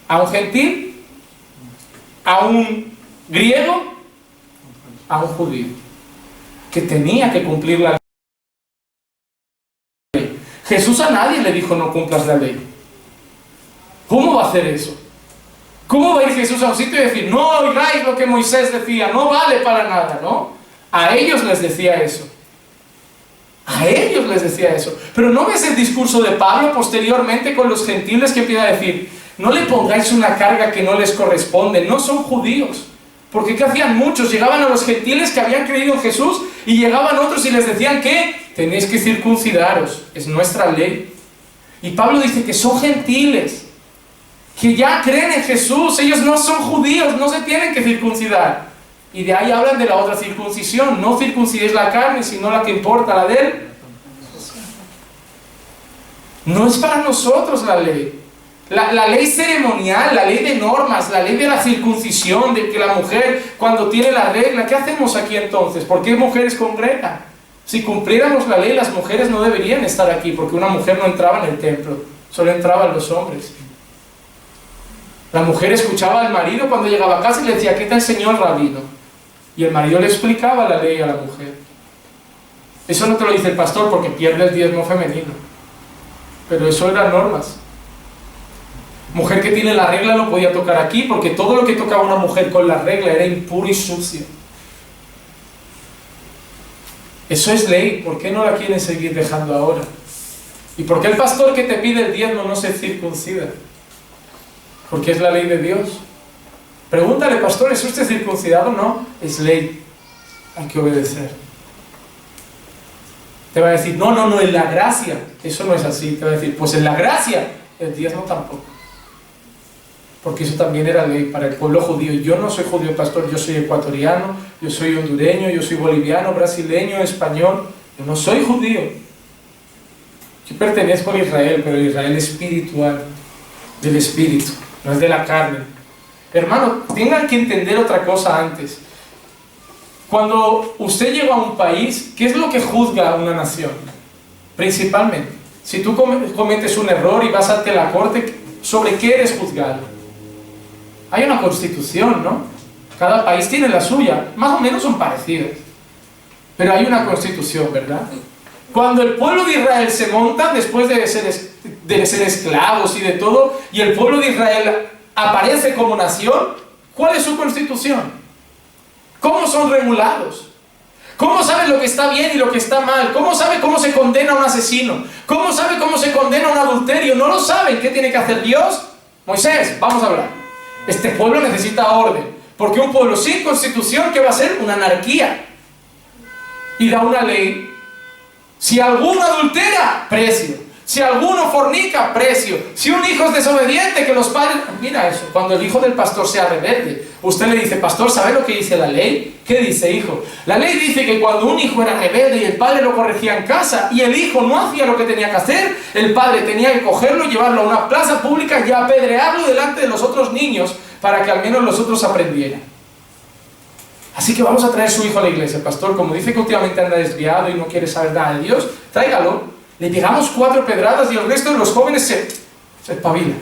¿A un gentil? ¿A un griego? A un judío que tenía que cumplir la ley. Jesús a nadie le dijo no cumplas la ley. ¿Cómo va a hacer eso? ¿Cómo va a ir Jesús a un sitio y decir no oigáis lo que Moisés decía, no vale para nada? ¿No? A ellos les decía eso. A ellos les decía eso. Pero ¿no ves el discurso de Pablo posteriormente con los gentiles que empieza a decir no le pongáis una carga que no les corresponde, no son judíos? Porque ¿qué hacían muchos? Llegaban a los gentiles que habían creído en Jesús y llegaban otros y les decían que tenéis que circuncidaros, es nuestra ley. Y Pablo dice que son gentiles, que ya creen en Jesús, ellos no son judíos, no se tienen que circuncidar. Y de ahí hablan de la otra circuncisión, no circuncidéis la carne, sino la que importa, la de él. No es para nosotros la ley. La ley ceremonial, la ley de normas, la ley de la circuncisión, de que la mujer cuando tiene la regla, ¿qué hacemos aquí entonces? ¿Por qué mujeres congregan? Si cumpliéramos la ley, las mujeres no deberían estar aquí, porque una mujer no entraba en el templo, solo entraban los hombres. La mujer escuchaba al marido cuando llegaba a casa y le decía, ¿qué te enseñó el rabino? Y el marido le explicaba la ley a la mujer. Eso no te lo dice el pastor porque pierde el diezmo femenino, pero eso eran normas. Mujer que tiene la regla no podía tocar aquí porque todo lo que tocaba una mujer con la regla era impuro y sucio. Eso es ley, ¿por qué no la quieren seguir dejando ahora? ¿Y por qué el pastor que te pide el diezmo no se circuncida? Porque es la ley de Dios. Pregúntale, pastor, ¿es usted circuncidado? No, es ley, hay que obedecer. Te va a decir, no, en la gracia, eso no es así. Te va a decir, pues en la gracia, el diezmo tampoco. Porque eso también era ley para el pueblo judío. Yo no soy judío, pastor, yo soy ecuatoriano, yo soy hondureño, yo soy boliviano, brasileño, español. Yo no soy judío. Yo pertenezco a Israel, pero Israel espiritual. del Espíritu, no es de la carne. Hermano, tengan que entender otra cosa antes. Cuando usted llega a un país, ¿qué es lo que juzga a una nación? Principalmente, si tú cometes un error y vas ante la corte, ¿sobre qué eres juzgado? Hay una constitución, ¿no? Cada país tiene la suya, más o menos son parecidas. Pero hay una constitución, ¿verdad? Cuando el pueblo de Israel se monta, después de ser esclavos y de todo, y el pueblo de Israel aparece como nación, ¿cuál es su constitución? ¿Cómo son regulados? ¿Cómo saben lo que está bien y lo que está mal? ¿Cómo sabe cómo se condena a un asesino? ¿Cómo sabe cómo se condena a un adulterio? ¿No lo saben? ¿Qué tiene que hacer Dios? Moisés, vamos a hablar. Este pueblo necesita orden, porque un pueblo sin constitución, ¿qué va a ser? Una anarquía. Y da una ley. Si alguno adultera, precio. Si alguno fornica, precio. Si un hijo es desobediente, que los padres... Mira eso, cuando el hijo del pastor sea rebelde, usted le dice, pastor, ¿sabe lo que dice la ley? ¿Qué dice, hijo? La ley dice que cuando un hijo era rebelde y el padre lo corregía en casa y el hijo no hacía lo que tenía que hacer, el padre tenía que cogerlo, llevarlo a una plaza pública y apedrearlo delante de los otros niños para que al menos los otros aprendieran. Así que vamos a traer su hijo a la iglesia, pastor. Como dice que últimamente anda desviado y no quiere saber nada de Dios, tráigalo. Le pegamos 4 pedradas y el resto de los jóvenes se espabilan.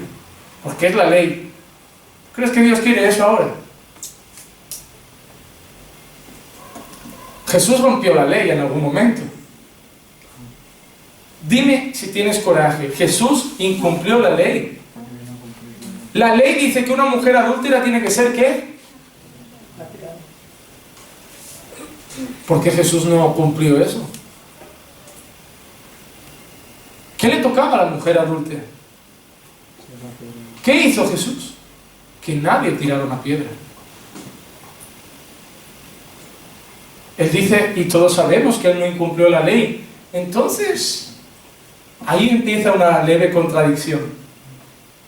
Porque es la ley. ¿Crees que Dios quiere eso ahora? Jesús rompió la ley en algún momento. Dime si tienes coraje. Jesús incumplió la ley. La ley dice que una mujer adúltera tiene que ser ¿qué? ¿Por qué Jesús no cumplió eso? ¿Qué le tocaba a la mujer adúltera? ¿Qué hizo Jesús? Que nadie tirara una piedra. Él dice, y todos sabemos que Él no incumplió la ley. Entonces, ahí empieza una leve contradicción.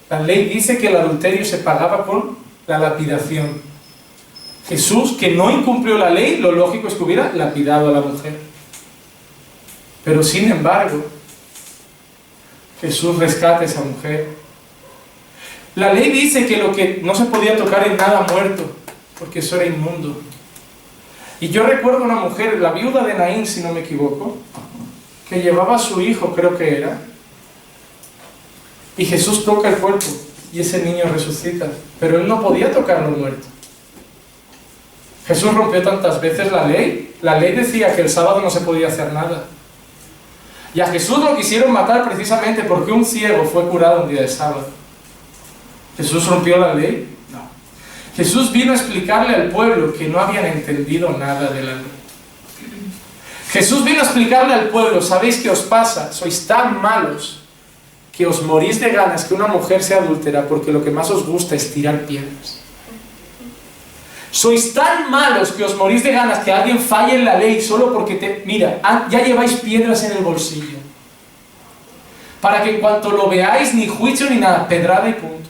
La ley dice que el adulterio se pagaba con la lapidación. Jesús, que no incumplió la ley, lo lógico es que hubiera lapidado a la mujer. Pero sin embargo, Jesús rescata a esa mujer. La ley dice que lo que no se podía tocar en nada muerto, porque eso era inmundo. Y yo recuerdo una mujer, la viuda de Naín, si no me equivoco, que llevaba a su hijo, creo que era, y Jesús toca el cuerpo, y ese niño resucita, pero él no podía tocarlo muerto. Jesús rompió tantas veces la ley decía que el sábado no se podía hacer nada. Y a Jesús lo quisieron matar precisamente porque un ciego fue curado un día de sábado. ¿Jesús rompió la ley? No. Jesús vino a explicarle al pueblo que no habían entendido nada de la ley. Jesús vino a explicarle al pueblo, ¿sabéis qué os pasa? Sois tan malos que os morís de ganas que una mujer sea adúltera porque lo que más os gusta es tirar piedras. Sois tan malos que os morís de ganas que alguien falle en la ley solo porque mira, ya lleváis piedras en el bolsillo. Para que en cuanto lo veáis, ni juicio ni nada, pedrada y punto.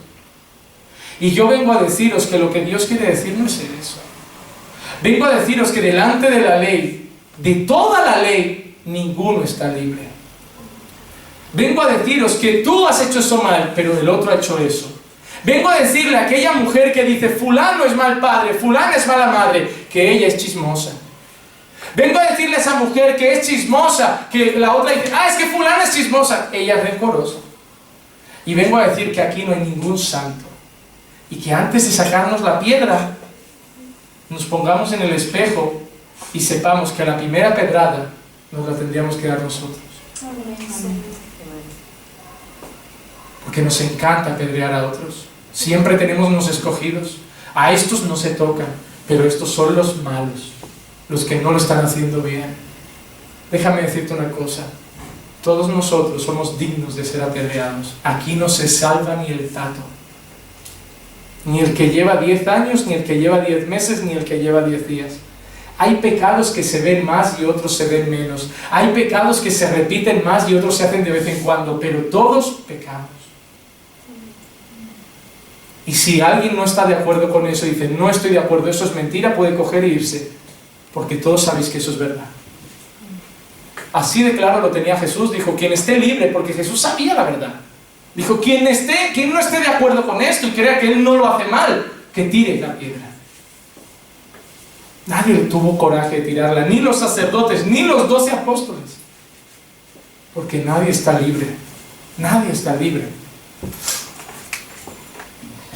Y yo vengo a deciros que lo que Dios quiere decir no es eso. Vengo a deciros que delante de la ley, de toda la ley, ninguno está libre. Vengo a deciros que tú has hecho eso mal, pero el otro ha hecho eso. Vengo a decirle a aquella mujer que dice fulano es mal padre, fulana es mala madre, que ella es chismosa. Vengo a decirle a esa mujer que es chismosa, que la otra dice, es que fulana es chismosa, ella es rencorosa. Y vengo a decir que aquí no hay ningún santo. Y que antes de sacarnos la piedra, nos pongamos en el espejo y sepamos que a la primera pedrada nos la tendríamos que dar nosotros. Porque nos encanta apedrear a otros. Siempre tenemos unos escogidos. A estos no se tocan, pero estos son los malos, los que no lo están haciendo bien. Déjame decirte una cosa. Todos nosotros somos dignos de ser apedreados. Aquí no se salva ni el tato. Ni el que lleva 10 años, ni el que lleva 10 meses, ni el que lleva 10 días. Hay pecados que se ven más y otros se ven menos. Hay pecados que se repiten más y otros se hacen de vez en cuando, pero todos pecamos. Y si alguien no está de acuerdo con eso y dice, no estoy de acuerdo, eso es mentira, puede coger e irse. Porque todos sabéis que eso es verdad. Así de claro lo tenía Jesús, dijo, quien esté libre, porque Jesús sabía la verdad. Dijo, quien no esté de acuerdo con esto y crea que él no lo hace mal, que tire la piedra. Nadie tuvo coraje de tirarla, ni los sacerdotes, ni los 12 apóstoles. Porque nadie está libre. Nadie está libre.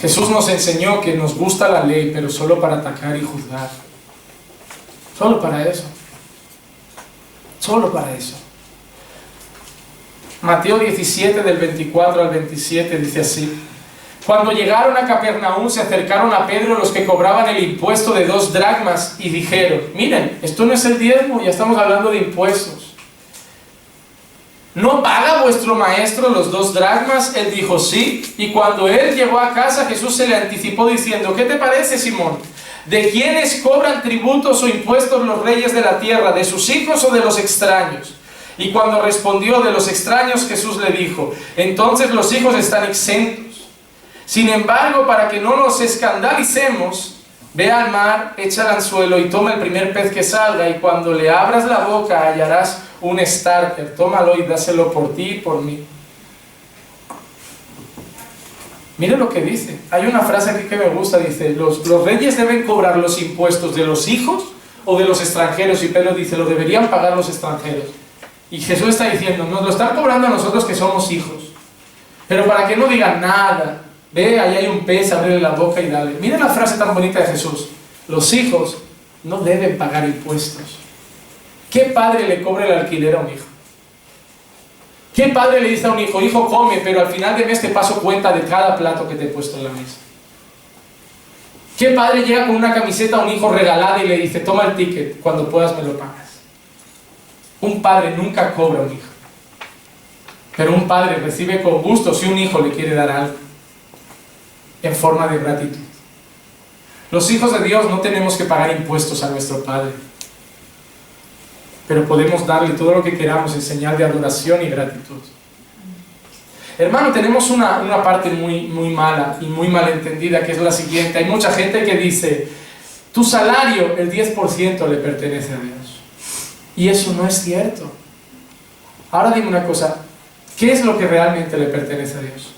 Jesús nos enseñó que nos gusta la ley, pero solo para atacar y juzgar. Solo para eso. Solo para eso. Mateo 17, del 24 al 27, dice así. Cuando llegaron a Capernaum, se acercaron a Pedro los que cobraban el impuesto de 2 dracmas y dijeron, miren, esto no es el diezmo, ya estamos hablando de impuestos. ¿No paga vuestro maestro los 2 dracmas? Él dijo, sí. Y cuando él llegó a casa, Jesús se le anticipó diciendo, ¿qué te parece, Simón? ¿De quiénes cobran tributos o impuestos los reyes de la tierra? ¿De sus hijos o de los extraños? Y cuando respondió de los extraños, Jesús le dijo, entonces los hijos están exentos. Sin embargo, para que no nos escandalicemos, ve al mar, echa el anzuelo y toma el primer pez que salga, y cuando le abras la boca hallarás un starter. Tómalo y dáselo por ti y por mí. Mire lo que dice. Hay una frase aquí que me gusta, dice, los reyes deben cobrar los impuestos de los hijos o de los extranjeros, y Pedro dice, lo deberían pagar los extranjeros. Y Jesús está diciendo, nos lo están cobrando a nosotros que somos hijos. Pero para que no digan nada, ve, ahí hay un pez, ábrele la boca y dale. Mira la frase tan bonita de Jesús. Los hijos no deben pagar impuestos. ¿Qué padre le cobra el alquiler a un hijo? ¿Qué padre le dice a un hijo, hijo come, pero al final de mes te paso cuenta de cada plato que te he puesto en la mesa? ¿Qué padre llega con una camiseta a un hijo regalada y le dice, toma el ticket, cuando puedas me lo pagas? Un padre nunca cobra a un hijo. Pero un padre recibe con gusto si un hijo le quiere dar algo, en forma de gratitud. Los hijos de Dios no tenemos que pagar impuestos a nuestro Padre, pero podemos darle todo lo que queramos en señal de adoración y gratitud. Hermano, tenemos una parte muy mala y muy malentendida, que es la siguiente. Hay mucha gente que dice, tu salario, el 10% le pertenece a Dios. Y eso no es cierto. Ahora dime una cosa, ¿qué es lo que realmente le pertenece a Dios?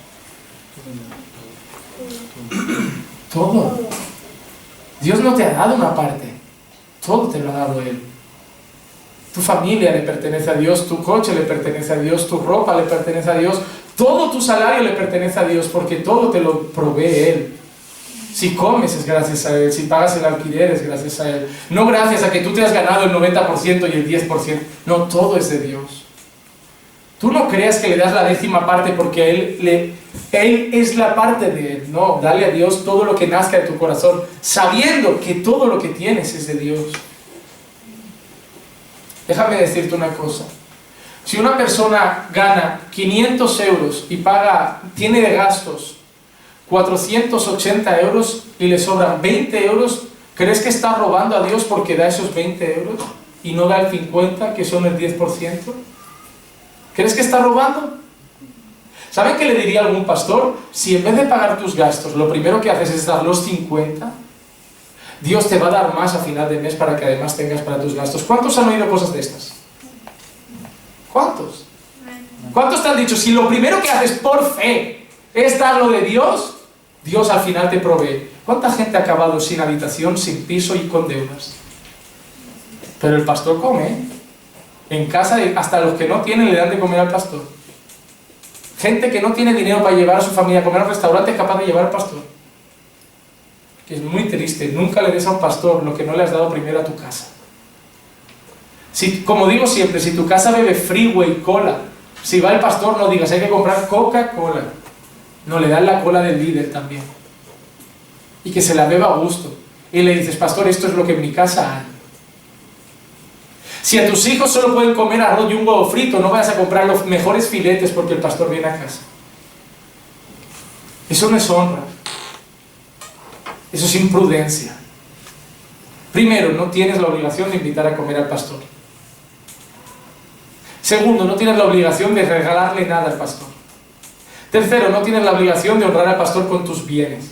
Todo. Dios no te ha dado una parte, todo te lo ha dado Él. Tu familia le pertenece a Dios, tu coche le pertenece a Dios, tu ropa le pertenece a Dios, todo tu salario le pertenece a Dios, porque todo te lo provee Él. Si comes es gracias a Él, si pagas el alquiler es gracias a Él, no gracias a que tú te has ganado el 90% y el 10%, no, todo es de Dios. Tú no creas que le das la 10ª parte porque Él es la parte de Él. No, dale a Dios todo lo que nazca de tu corazón, sabiendo que todo lo que tienes es de Dios. Déjame decirte una cosa. Si una persona gana 500 euros y tiene de gastos 480 euros y le sobran 20 euros, ¿crees que está robando a Dios porque da esos 20 euros y no da el 50, que son el 10%? ¿Crees que está robando? ¿Saben qué le diría a algún pastor? Si en vez de pagar tus gastos, lo primero que haces es dar los 50, Dios te va a dar más a final de mes para que además tengas para tus gastos. ¿Cuántos han oído cosas de estas? ¿Cuántos? ¿Cuántos te han dicho, si lo primero que haces por fe es dar lo de Dios, Dios al final te provee? ¿Cuánta gente ha acabado sin habitación, sin piso y con deudas? Pero el pastor come, ¿eh? En casa, hasta los que no tienen le dan de comer al pastor. Gente que no tiene dinero para llevar a su familia a comer al restaurante es capaz de llevar al pastor. Que es muy triste. Nunca le des a un pastor lo que no le has dado primero a tu casa. Como digo siempre, si tu casa bebe Freeway Cola, si va el pastor no digas, hay que comprar Coca-Cola. No, le dan la cola del líder también. Y que se la beba a gusto. Y le dices, pastor, esto es lo que en mi casa hay. Si a tus hijos solo pueden comer arroz y un huevo frito, no vayas a comprar los mejores filetes porque el pastor viene a casa. Eso no es honra. Eso es imprudencia. Primero, no tienes la obligación de invitar a comer al pastor. Segundo, no tienes la obligación de regalarle nada al pastor. Tercero, no tienes la obligación de honrar al pastor con tus bienes.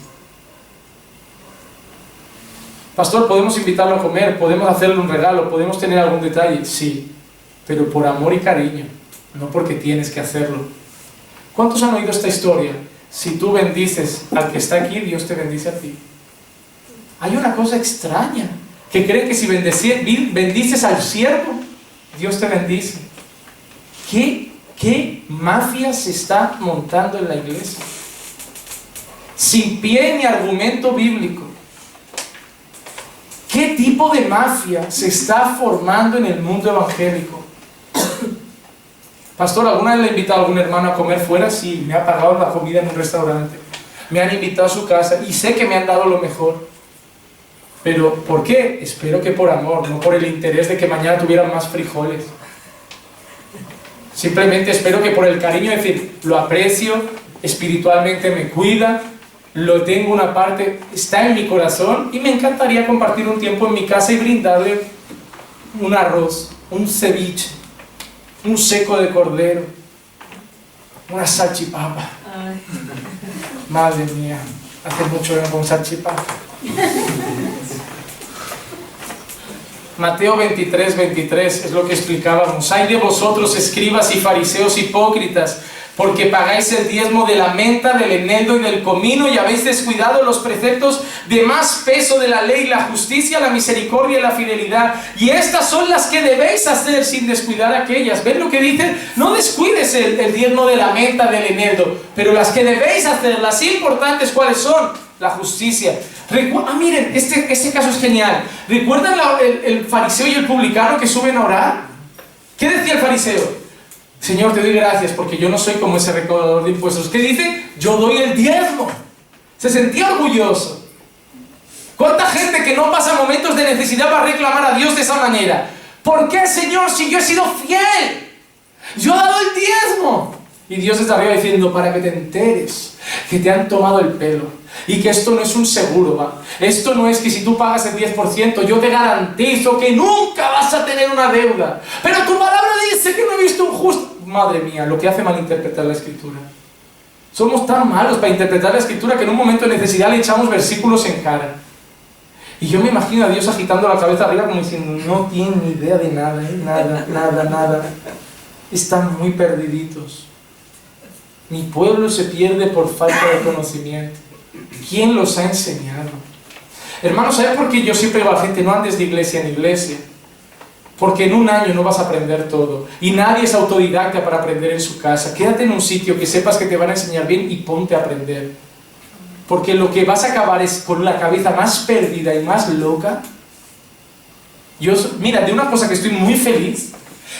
Pastor, ¿podemos invitarlo a comer? ¿Podemos hacerle un regalo? ¿Podemos tener algún detalle? Sí, pero por amor y cariño, no porque tienes que hacerlo. ¿Cuántos han oído esta historia? Si tú bendices al que está aquí, Dios te bendice a ti. Hay una cosa extraña, que cree que si bendices al siervo, Dios te bendice. ¿Qué mafia se está montando en la iglesia? Sin pie ni argumento bíblico. ¿Qué tipo de mafia se está formando en el mundo evangélico? Pastor, ¿alguna vez le he invitado a algún hermano a comer fuera? Sí, me ha pagado la comida en un restaurante. Me han invitado a su casa y sé que me han dado lo mejor. Pero, ¿por qué? Espero que por amor, no por el interés de que mañana tuvieran más frijoles. Simplemente espero que por el cariño, es decir, lo aprecio, espiritualmente me cuida, lo tengo una parte, está en mi corazón y me encantaría compartir un tiempo en mi casa y brindarle un arroz, un ceviche, un seco de cordero, una salchipapa. Ay. Madre mía, hace mucho que no con salchipapa. Mateo 23, 23 es lo que explicábamos. Ay de vosotros, escribas y fariseos hipócritas, porque pagáis el diezmo de la menta, del eneldo y del comino, y habéis descuidado los preceptos de más peso de la ley, la justicia, la misericordia y la fidelidad. Y estas son las que debéis hacer sin descuidar aquellas. ¿Ven lo que dicen? No descuides el diezmo de la menta, del eneldo, pero las que debéis hacer, las importantes, ¿cuáles son? La justicia. Miren, este caso es genial. ¿Recuerdan el fariseo y el publicano que suben a orar? ¿Qué decía el fariseo? Señor, te doy gracias porque yo no soy como ese recaudador de impuestos. ¿Qué dice? Yo doy el diezmo. Se sentía orgulloso. ¿Cuánta gente que no pasa momentos de necesidad va a reclamar a Dios de esa manera? ¿Por qué, Señor, si yo he sido fiel? Yo he dado el diezmo. Y Dios está arriba diciendo, para que te enteres que te han tomado el pelo y que esto no es un seguro, ¿va? Esto no es que si tú pagas el 10% yo te garantizo que nunca vas a tener una deuda, pero tu palabra dice que no he visto un justo. Madre mía, lo que hace malinterpretar la Escritura. Somos tan malos para interpretar la Escritura que en un momento de necesidad le echamos versículos en cara. Y yo me imagino a Dios agitando la cabeza arriba como diciendo, no tienen ni idea de nada, nada. Están muy perdiditos. Mi pueblo se pierde por falta de conocimiento. ¿Quién los ha enseñado? Hermanos, ¿sabes por qué yo siempre digo a la gente, no andes de iglesia en iglesia? Porque en un año no vas a aprender todo. Y nadie es autodidacta para aprender en su casa. Quédate en un sitio que sepas que te van a enseñar bien y ponte a aprender. Porque lo que vas a acabar es con la cabeza más perdida y más loca. Mira, de una cosa que estoy muy feliz,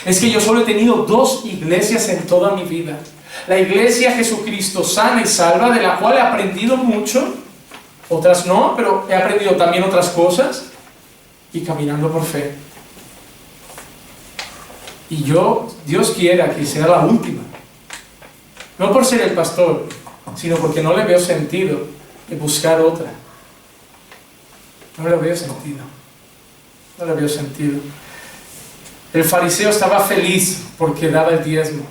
es que yo solo he tenido 2 iglesias en toda mi vida. La iglesia Jesucristo sana y salva, de la cual he aprendido mucho, otras no, pero he aprendido también otras cosas, y caminando por fe. Y Dios quiera que sea la última, no por ser el pastor, sino porque no le veo sentido en buscar otra. No le veo sentido. El fariseo estaba feliz porque daba el diezmo.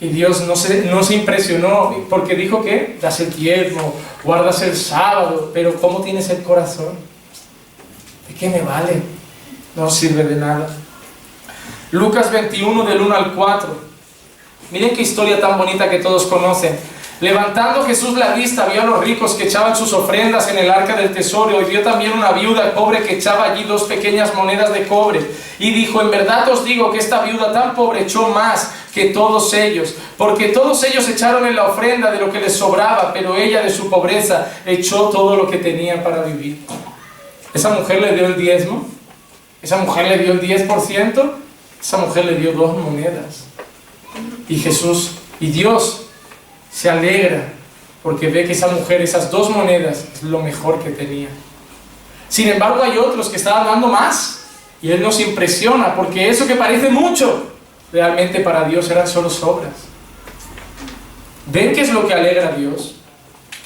Y Dios no se impresionó porque dijo que das el diezmo, guardas el sábado, pero ¿cómo tienes el corazón? ¿De qué me vale? No sirve de nada. Lucas 21 del 1 al 4. Miren qué historia tan bonita que todos conocen. Levantando Jesús la vista, vio a los ricos que echaban sus ofrendas en el arca del tesoro, y vio también una viuda pobre que echaba allí 2 pequeñas monedas de cobre. Y dijo, en verdad os digo que esta viuda tan pobre echó más que todos ellos, porque todos ellos echaron en la ofrenda de lo que les sobraba, pero ella de su pobreza echó todo lo que tenía para vivir. Esa mujer le dio el diezmo, esa mujer le dio el 10%, esa mujer le dio 2 monedas. Y Dios se alegra porque ve que esa mujer, esas 2 monedas, es lo mejor que tenía. Sin embargo, hay otros que estaban dando más y Él nos impresiona porque eso que parece mucho, realmente para Dios eran solo sobras. ¿Ven qué es lo que alegra a Dios?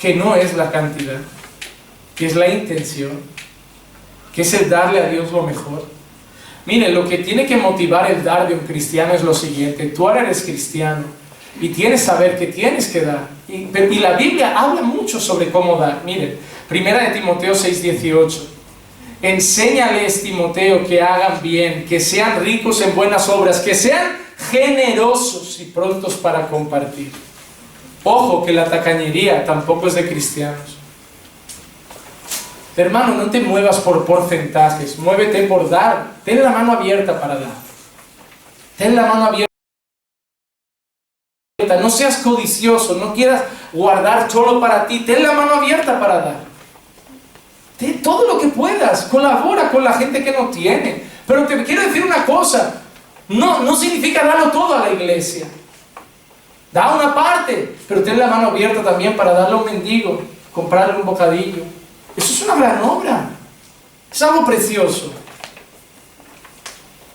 Que no es la cantidad, que es la intención, que es el darle a Dios lo mejor. Mire, lo que tiene que motivar el dar de un cristiano es lo siguiente. Tú ahora eres cristiano y tienes que saber que tienes que dar. Y la Biblia habla mucho sobre cómo dar. Miren, 1 Timoteo 6:18. Enséñales, Timoteo, que hagan bien, que sean ricos en buenas obras, que sean generosos y prontos para compartir. Ojo que la tacañería tampoco es de cristianos. Hermano, no te muevas por porcentajes, muévete por dar. Ten la mano abierta para dar. Ten la mano abierta. No seas codicioso, no quieras guardar solo para ti. Ten la mano abierta para dar. Ten todo lo que puedas, colabora con la gente que no tiene. Pero te quiero decir una cosa, no significa darlo todo a la iglesia. Da una parte, pero ten la mano abierta también para darle a un mendigo, comprarle un bocadillo. Eso es una gran obra. Es algo precioso.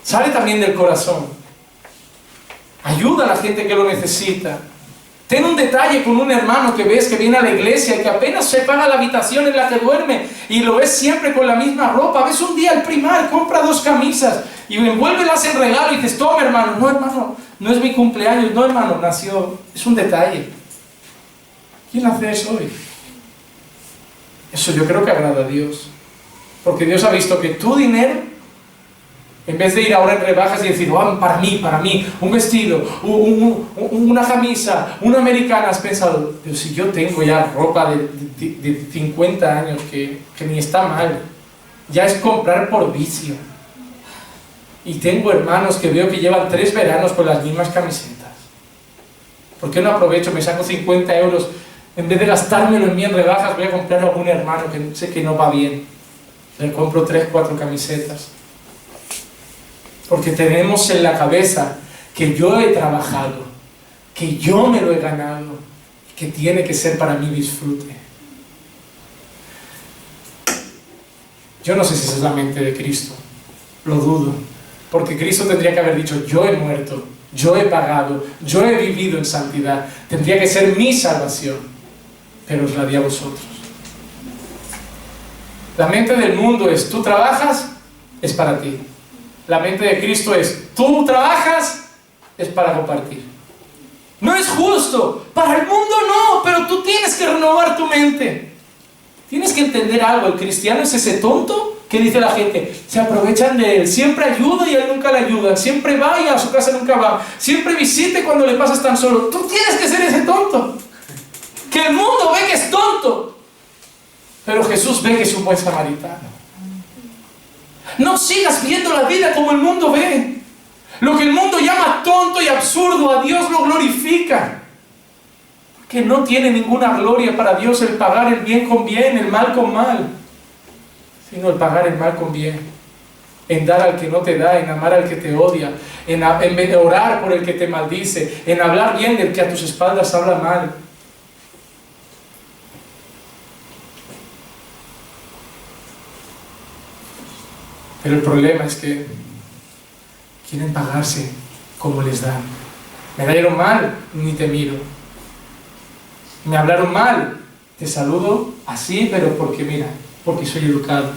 Sale también del corazón. Ayuda a la gente que lo necesita. Ten un detalle con un hermano que ves que viene a la iglesia y que apenas se paga la habitación en la que duerme y lo ves siempre con la misma ropa. Ves un día al primar, compra 2 camisas y envuélvelas en regalo y dices, toma hermano. No hermano, no es mi cumpleaños. No hermano, nació. Es un detalle. ¿Quién hace eso hoy? Eso yo creo que agrada a Dios. Porque Dios ha visto que tu dinero, en vez de ir ahora en rebajas y decir, oh, para mí, un vestido, una camisa, una americana, has pensado, pero si yo tengo ya ropa de 50 años que ni está mal, ya es comprar por vicio. Y tengo hermanos que veo que llevan 3 veranos con las mismas camisetas. ¿Por qué no aprovecho, me saco 50 euros, en vez de gastármelo en mí en rebajas, voy a comprar a algún hermano que sé que no va bien? Le compro 3, 4 camisetas. Porque tenemos en la cabeza que yo he trabajado, que yo me lo he ganado, que tiene que ser para mí disfrute. Yo no sé si esa es la mente de Cristo, lo dudo, porque Cristo tendría que haber dicho, yo he muerto, yo he pagado, yo he vivido en santidad, tendría que ser mi salvación, pero os la di a vosotros. La mente del mundo es, tú trabajas, es para ti. La mente de Cristo es, tú trabajas, es para compartir. No es justo, para el mundo no, pero tú tienes que renovar tu mente. Tienes que entender algo, el cristiano es ese tonto que dice la gente, se aprovechan de él, siempre ayuda y a él nunca le ayudan, siempre va y a su casa nunca va, siempre visite cuando le pasas tan solo. Tú tienes que ser ese tonto, que el mundo ve que es tonto, pero Jesús ve que es un buen samaritano. No sigas viendo la vida como el mundo ve. Lo que el mundo llama tonto y absurdo, a Dios lo glorifica. Que no tiene ninguna gloria para Dios el pagar el bien con bien, el mal con mal, sino el pagar el mal con bien. En dar al que no te da, en amar al que te odia, en orar por el que te maldice, en hablar bien del que a tus espaldas habla mal. Pero el problema es que quieren pagarse como les dan. Me dieron mal, ni te miro. Me hablaron mal, te saludo así, pero porque mira, porque soy educado.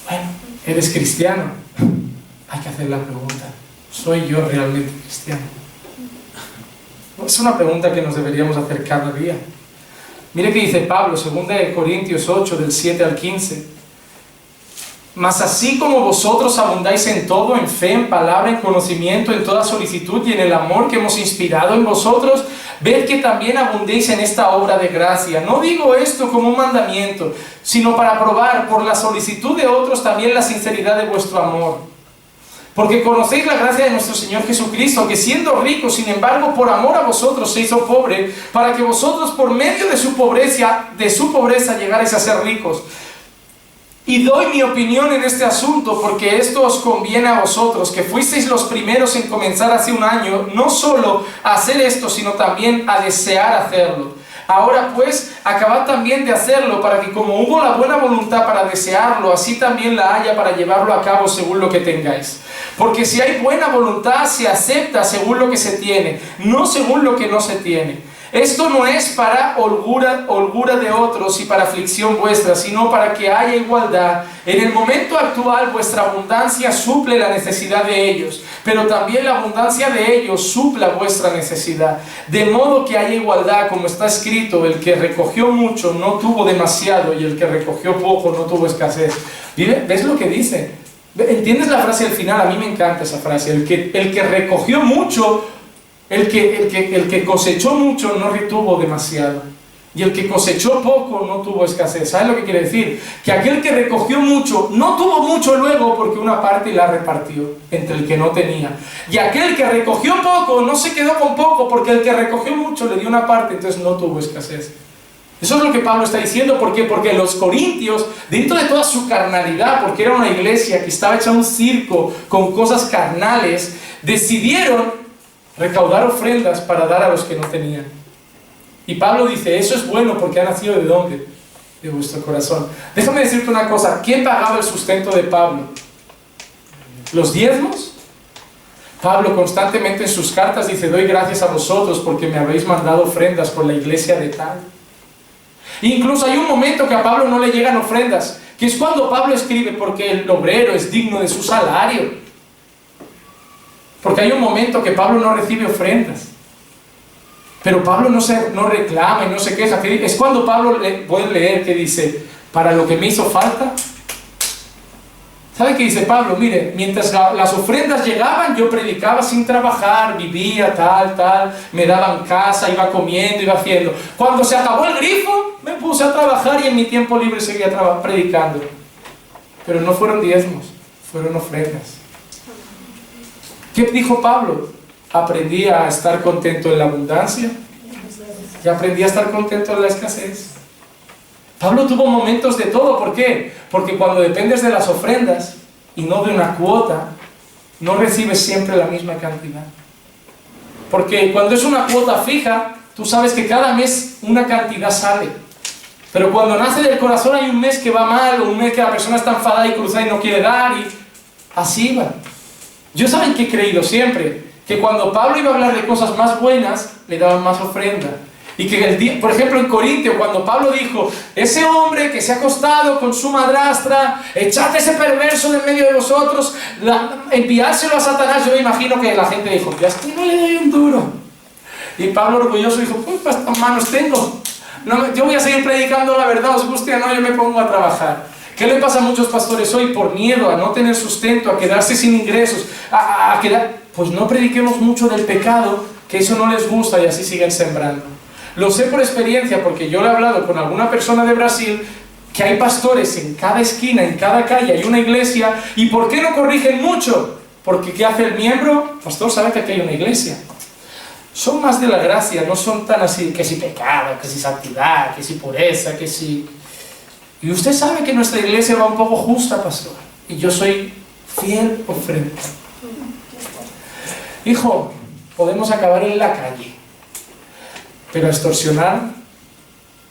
Bueno, eres cristiano. Hay que hacer la pregunta, ¿soy yo realmente cristiano? Es una pregunta que nos deberíamos hacer cada día. Mire que dice Pablo, 2 Corintios 8, del 7 al 15. Mas así como vosotros abundáis en todo, en fe, en palabra, en conocimiento, en toda solicitud y en el amor que hemos inspirado en vosotros, ved que también abundéis en esta obra de gracia. No digo esto como un mandamiento, sino para probar por la solicitud de otros también la sinceridad de vuestro amor. Porque conocéis la gracia de nuestro Señor Jesucristo, que siendo rico, sin embargo, por amor a vosotros se hizo pobre, para que vosotros por medio de su pobreza llegarais a ser ricos. Y doy mi opinión en este asunto, porque esto os conviene a vosotros, que fuisteis los primeros en comenzar hace un año, no solo a hacer esto, sino también a desear hacerlo. Ahora pues, acabad también de hacerlo, para que como hubo la buena voluntad para desearlo, así también la haya para llevarlo a cabo según lo que tengáis. Porque si hay buena voluntad, se acepta según lo que se tiene, no según lo que no se tiene. Esto no es para holgura de otros y para aflicción vuestra, sino para que haya igualdad. En el momento actual vuestra abundancia suple la necesidad de ellos, pero también la abundancia de ellos supla vuestra necesidad. De modo que haya igualdad, como está escrito, el que recogió mucho no tuvo demasiado y el que recogió poco no tuvo escasez. ¿Ves lo que dice? ¿Entiendes la frase al final? A mí me encanta esa frase. El que recogió mucho, el que cosechó mucho no retuvo demasiado. Y el que cosechó poco no tuvo escasez. ¿Sabes lo que quiere decir? Que aquel que recogió mucho no tuvo mucho luego porque una parte la repartió entre el que no tenía. Y aquel que recogió poco no se quedó con poco porque el que recogió mucho le dio una parte, entonces no tuvo escasez. Eso es lo que Pablo está diciendo. ¿Por qué? Porque los corintios, dentro de toda su carnalidad, porque era una iglesia que estaba hecha un circo con cosas carnales, decidieron recaudar ofrendas para dar a los que no tenían. Y Pablo dice, eso es bueno porque ha nacido ¿de dónde? De vuestro corazón. Déjame decirte una cosa, ¿quién pagaba el sustento de Pablo? ¿Los diezmos? Pablo constantemente en sus cartas dice, doy gracias a vosotros porque me habéis mandado ofrendas por la iglesia de tal. Incluso hay un momento que a Pablo no le llegan ofrendas, que es cuando Pablo escribe, porque el obrero es digno de su salario. Porque hay un momento que Pablo no recibe ofrendas. Pero Pablo no reclama y no se queja. Es cuando Pablo puede leer que dice, para lo que me hizo falta. ¿Sabe qué dice Pablo? Mire, mientras las ofrendas llegaban, yo predicaba sin trabajar, vivía tal, me daban casa, iba comiendo, iba haciendo. Cuando se acabó el grifo, me puse a trabajar y en mi tiempo libre seguía predicando. Pero no fueron diezmos, fueron ofrendas. ¿Qué dijo Pablo? Aprendí a estar contento en la abundancia y aprendí a estar contento en la escasez. Pablo tuvo momentos de todo. ¿Por qué? Porque cuando dependes de las ofrendas y no de una cuota, no recibes siempre la misma cantidad. Porque cuando es una cuota fija, tú sabes que cada mes una cantidad sale. Pero cuando nace del corazón hay un mes que va mal, o un mes que la persona está enfadada y cruzada y no quiere dar, y así va. Yo, ¿saben qué he creído siempre? Que cuando Pablo iba a hablar de cosas más buenas, le daban más ofrenda. Y que, por ejemplo, en Corintio, cuando Pablo dijo, ese hombre que se ha acostado con su madrastra, echad ese perverso de en medio de vosotros, enviárselo a Satanás, yo me imagino que la gente dijo, ya estoy, no le doy un duro. Y Pablo orgulloso dijo, pues estas manos tengo. No, yo voy a seguir predicando la verdad, os guste o no, yo me pongo a trabajar. ¿Qué le pasa a muchos pastores hoy? Por miedo a no tener sustento, a quedarse sin ingresos, pues no prediquemos mucho del pecado, que eso no les gusta y así siguen sembrando. Lo sé por experiencia porque yo le he hablado con alguna persona de Brasil que hay pastores en cada esquina, en cada calle hay una iglesia. ¿Y por qué no corrigen mucho? Porque ¿qué hace el miembro? Pastor, sabe que aquí hay una iglesia. Son más de la gracia, no son tan así, que si pecado, que si santidad, que si pureza, que si... Y usted sabe que nuestra iglesia va un poco justa, pastor. Y yo soy fiel ofrenda. Hijo, podemos acabar en la calle, pero extorsionar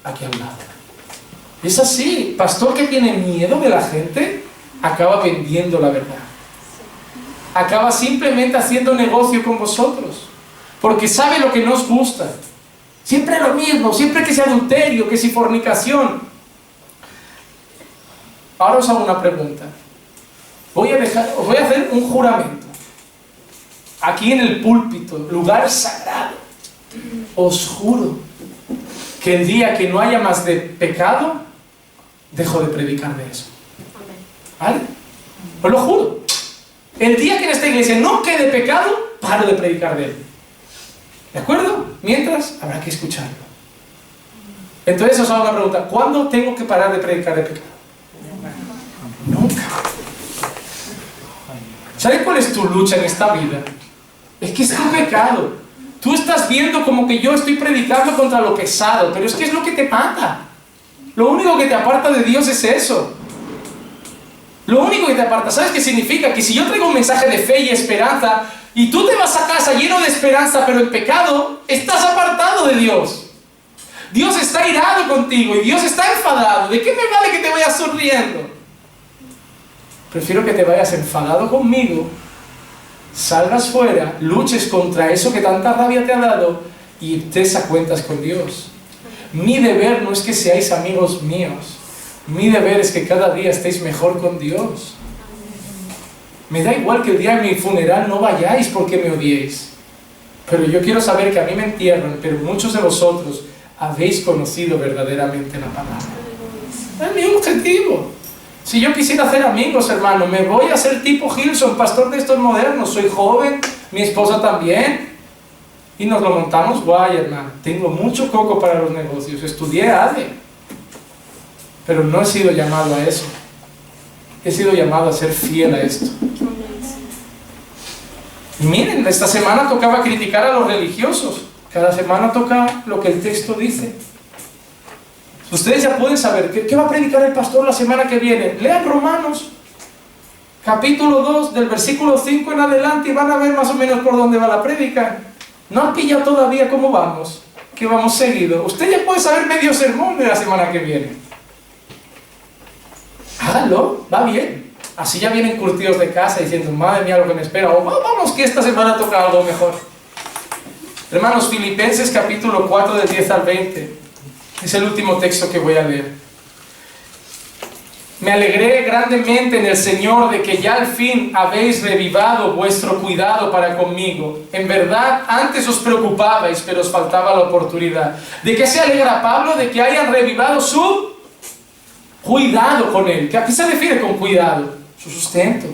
aquí al lado. Es así. Pastor que tiene miedo de la gente, acaba vendiendo la verdad. Acaba simplemente haciendo negocio con vosotros. Porque sabe lo que nos gusta. Siempre lo mismo, siempre que sea adulterio, que si fornicación. Ahora os hago una pregunta. Os voy a hacer un juramento. Aquí en el púlpito, lugar sagrado. Os juro que el día que no haya más de pecado, dejo de predicar de eso. ¿Vale? Os lo juro. El día que en esta iglesia no quede pecado, paro de predicar de él. ¿De acuerdo? Mientras, habrá que escucharlo. Entonces os hago una pregunta. ¿Cuándo tengo que parar de predicar de pecado? Nunca. ¿Sabes cuál es tu lucha en esta vida? Es que es tu pecado. Tú estás viendo como que yo estoy predicando contra lo pesado, pero es que es lo que te mata. Lo único que te aparta de Dios es eso. Lo único que te aparta. ¿Sabes qué significa? Que si yo traigo un mensaje de fe y esperanza, y tú te vas a casa lleno de esperanza, pero en pecado, estás apartado de Dios. Dios está irado contigo y Dios está enfadado. ¿De qué me vale que te vayas sonriendo? Prefiero que te vayas enfadado conmigo, salgas fuera, luches contra eso que tanta rabia te ha dado y estés a cuentas con Dios. Mi deber no es que seáis amigos míos. Mi deber es que cada día estéis mejor con Dios. Me da igual que el día de mi funeral no vayáis porque me odiéis. Pero yo quiero saber que a mí me entierran, pero muchos de vosotros habéis conocido verdaderamente la palabra. Es mi objetivo. Si yo quisiera hacer amigos, hermano, me voy a hacer tipo Gilson, pastor de estos modernos. Soy joven, mi esposa también. Y nos lo montamos guay, hermano. Tengo mucho coco para los negocios. Estudié ADE. Pero no he sido llamado a eso. He sido llamado a ser fiel a esto. Y miren, esta semana tocaba criticar a los religiosos. Cada semana toca lo que el texto dice. Ustedes ya pueden saber qué va a predicar el pastor la semana que viene. Lean Romanos, capítulo 2, del versículo 5 en adelante, y van a ver más o menos por dónde va la prédica. No han pillado todavía cómo vamos, que vamos seguido. Usted ya puede saber medio sermón de la semana que viene. Háganlo, va bien. Así ya vienen curtidos de casa diciendo, madre mía, lo que me espera. O vamos que esta semana toca algo mejor. Hermanos, Filipenses capítulo 4 del 10 al 20. Es el último texto que voy a leer. Me alegré grandemente en el Señor de que ya al fin habéis revivado vuestro cuidado para conmigo. En verdad, antes os preocupabais, pero os faltaba la oportunidad. ¿De qué se alegra Pablo? De que hayan revivado su cuidado con él. ¿A qué se refiere con cuidado? Su sustento.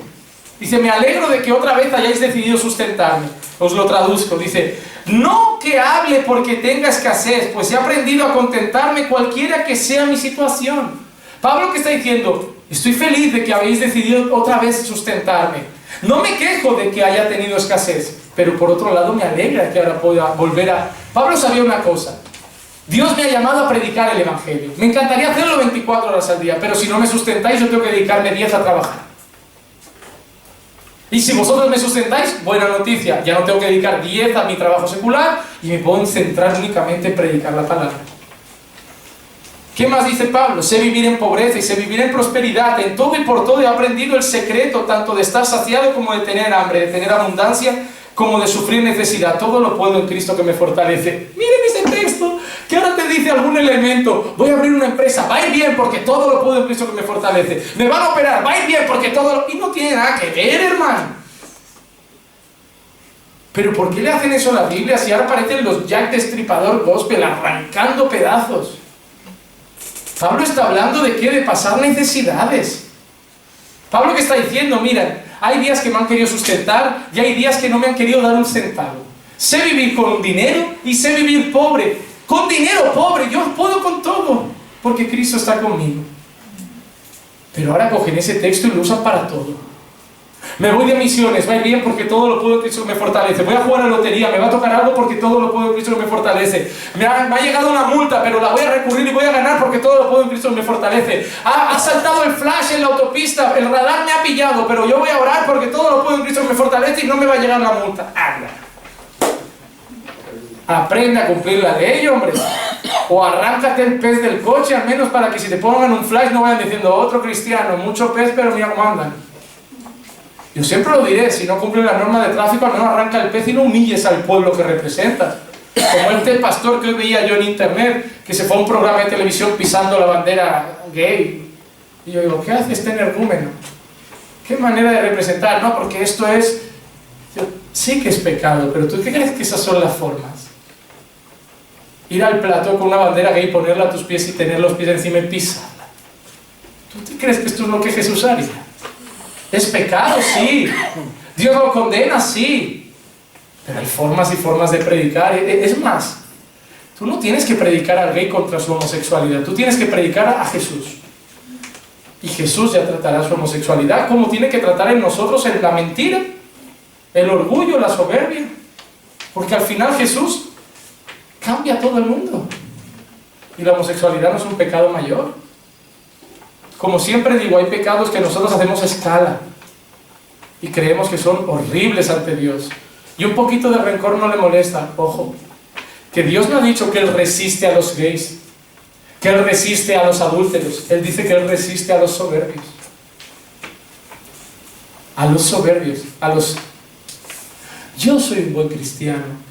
Dice, me alegro de que otra vez hayáis decidido sustentarme. Os lo traduzco. Dice, no que hable porque tenga escasez, pues he aprendido a contentarme cualquiera que sea mi situación. Pablo, ¿qué está diciendo? Estoy feliz de que habéis decidido otra vez sustentarme. No me quejo de que haya tenido escasez, pero por otro lado me alegra que ahora pueda volver a... Pablo sabía una cosa. Dios me ha llamado a predicar el Evangelio. Me encantaría hacerlo 24 horas al día, pero si no me sustentáis, yo tengo que dedicarme 10 a trabajar. Y si vosotros me sustentáis, buena noticia, ya no tengo que dedicar 10 a mi trabajo secular y me puedo centrar únicamente en predicar la palabra. ¿Qué más dice Pablo? Sé vivir en pobreza y sé vivir en prosperidad. En todo y por todo he aprendido el secreto tanto de estar saciado como de tener hambre, de tener abundancia como de sufrir necesidad. Todo lo puedo en Cristo que me fortalece. Miren ese texto, que ahora te dice algún elemento. Voy a abrir una empresa, va a ir bien porque todo lo puedo en Cristo que me fortalece. Me van a operar, va a ir bien porque todo lo... Y no tiene nada que ver, hermano. Pero ¿por qué le hacen eso a la Biblia si ahora aparecen los Jack Destripador Gospel arrancando pedazos? Pablo está hablando de qué, de pasar necesidades. Pablo, ¿qué está diciendo? Mira, hay días que me han querido sustentar y hay días que no me han querido dar un centavo. Sé vivir con dinero y sé vivir pobre. Con dinero pobre, yo puedo con todo, porque Cristo está conmigo. Pero ahora cogen ese texto y lo usan para todo. Me voy de misiones, va a ir bien porque todo lo puedo en Cristo que me fortalece. Voy a jugar a la lotería, me va a tocar algo porque todo lo puedo en Cristo que me fortalece. Me ha llegado una multa, pero la voy a recurrir y voy a ganar porque todo lo puedo en Cristo que me fortalece. Ha saltado el flash en la autopista, el radar me ha pillado, pero yo voy a orar porque todo lo puedo en Cristo que me fortalece y no me va a llegar la multa. Anda. Aprende a cumplir la ley, hombre. O arráncate el pez del coche, al menos para que si te pongan un flash no vayan diciendo otro cristiano, mucho pez, pero mira cómo andan. Yo siempre lo diré, si no cumples la norma de tráfico, al menos arranca el pez y no humilles al pueblo que representas. Como este pastor que hoy veía yo en internet, que se fue a un programa de televisión pisando la bandera gay. Y yo digo, ¿qué hace este energúmeno? ¿Qué manera de representar? No, porque esto es... Sí que es pecado, pero ¿tú qué crees que esas son las formas? Ir al plató con una bandera gay, ponerla a tus pies y tener los pies encima y pisarla. ¿Tú te crees que esto es lo que Jesús haría? ¿Es pecado? Sí. ¿Dios lo condena? Sí. Pero hay formas y formas de predicar. Es más, tú no tienes que predicar al gay contra su homosexualidad. Tú tienes que predicar a Jesús. Y Jesús ya tratará su homosexualidad como tiene que tratar en nosotros la mentira, el orgullo, la soberbia. Porque al final Jesús cambia a todo el mundo. Y la homosexualidad no es un pecado mayor. Como siempre digo, hay pecados que nosotros hacemos escala y creemos que son horribles ante Dios. Y un poquito de rencor no le molesta. Ojo, que Dios no ha dicho que Él resiste a los gays, que Él resiste a los adúlteros. Él dice que Él resiste a los soberbios. A los soberbios, a los... Yo soy un buen cristiano.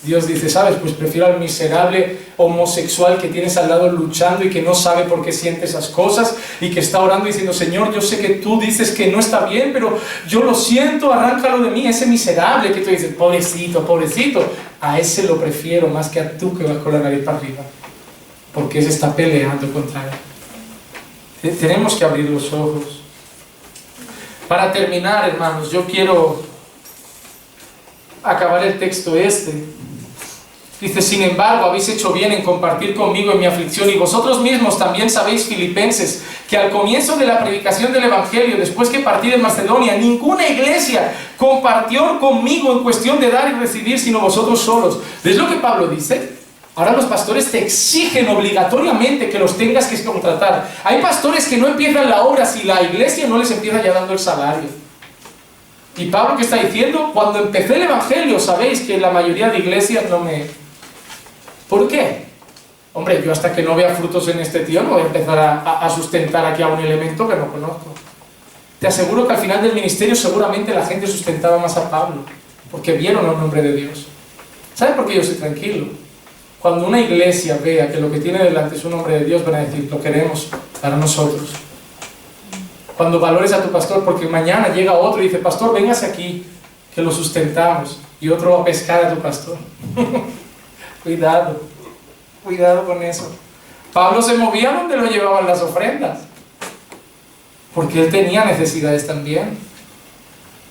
Dios dice, ¿sabes? Pues prefiero al miserable homosexual que tienes al lado luchando y que no sabe por qué siente esas cosas y que está orando diciendo, Señor, yo sé que tú dices que no está bien, pero yo lo siento, arráncalo de mí. Ese miserable que tú dices, pobrecito, pobrecito, a ese lo prefiero más que a tú que vas con la nariz para arriba, porque ese está peleando contra él. Tenemos que abrir los ojos. Para terminar, hermanos, yo quiero acabar el texto este. Dice, sin embargo, habéis hecho bien en compartir conmigo en mi aflicción, y vosotros mismos también sabéis, filipenses, que al comienzo de la predicación del Evangelio, después que partí de Macedonia, ninguna iglesia compartió conmigo en cuestión de dar y recibir, sino vosotros solos. ¿Ves lo que Pablo dice? Ahora los pastores te exigen obligatoriamente que los tengas que contratar. Hay pastores que no empiezan la obra si la iglesia no les empieza ya dando el salario. Y Pablo, ¿qué está diciendo? Cuando empecé el Evangelio, sabéis que la mayoría de iglesias no me... ¿Por qué? Hombre, yo hasta que no vea frutos en este tío no voy a empezar a sustentar aquí a un elemento que no conozco. Te aseguro que al final del ministerio seguramente la gente sustentaba más a Pablo, porque vieron el nombre de Dios. ¿Saben por qué yo estoy tranquilo? Cuando una iglesia vea que lo que tiene delante es un nombre de Dios, van a decir, lo queremos para nosotros. Cuando valores a tu pastor, porque mañana llega otro y dice, pastor, véngase aquí, que lo sustentamos, y otro va a pescar a tu pastor. Cuidado, cuidado con eso. Pablo se movía donde lo llevaban las ofrendas, porque él tenía necesidades también.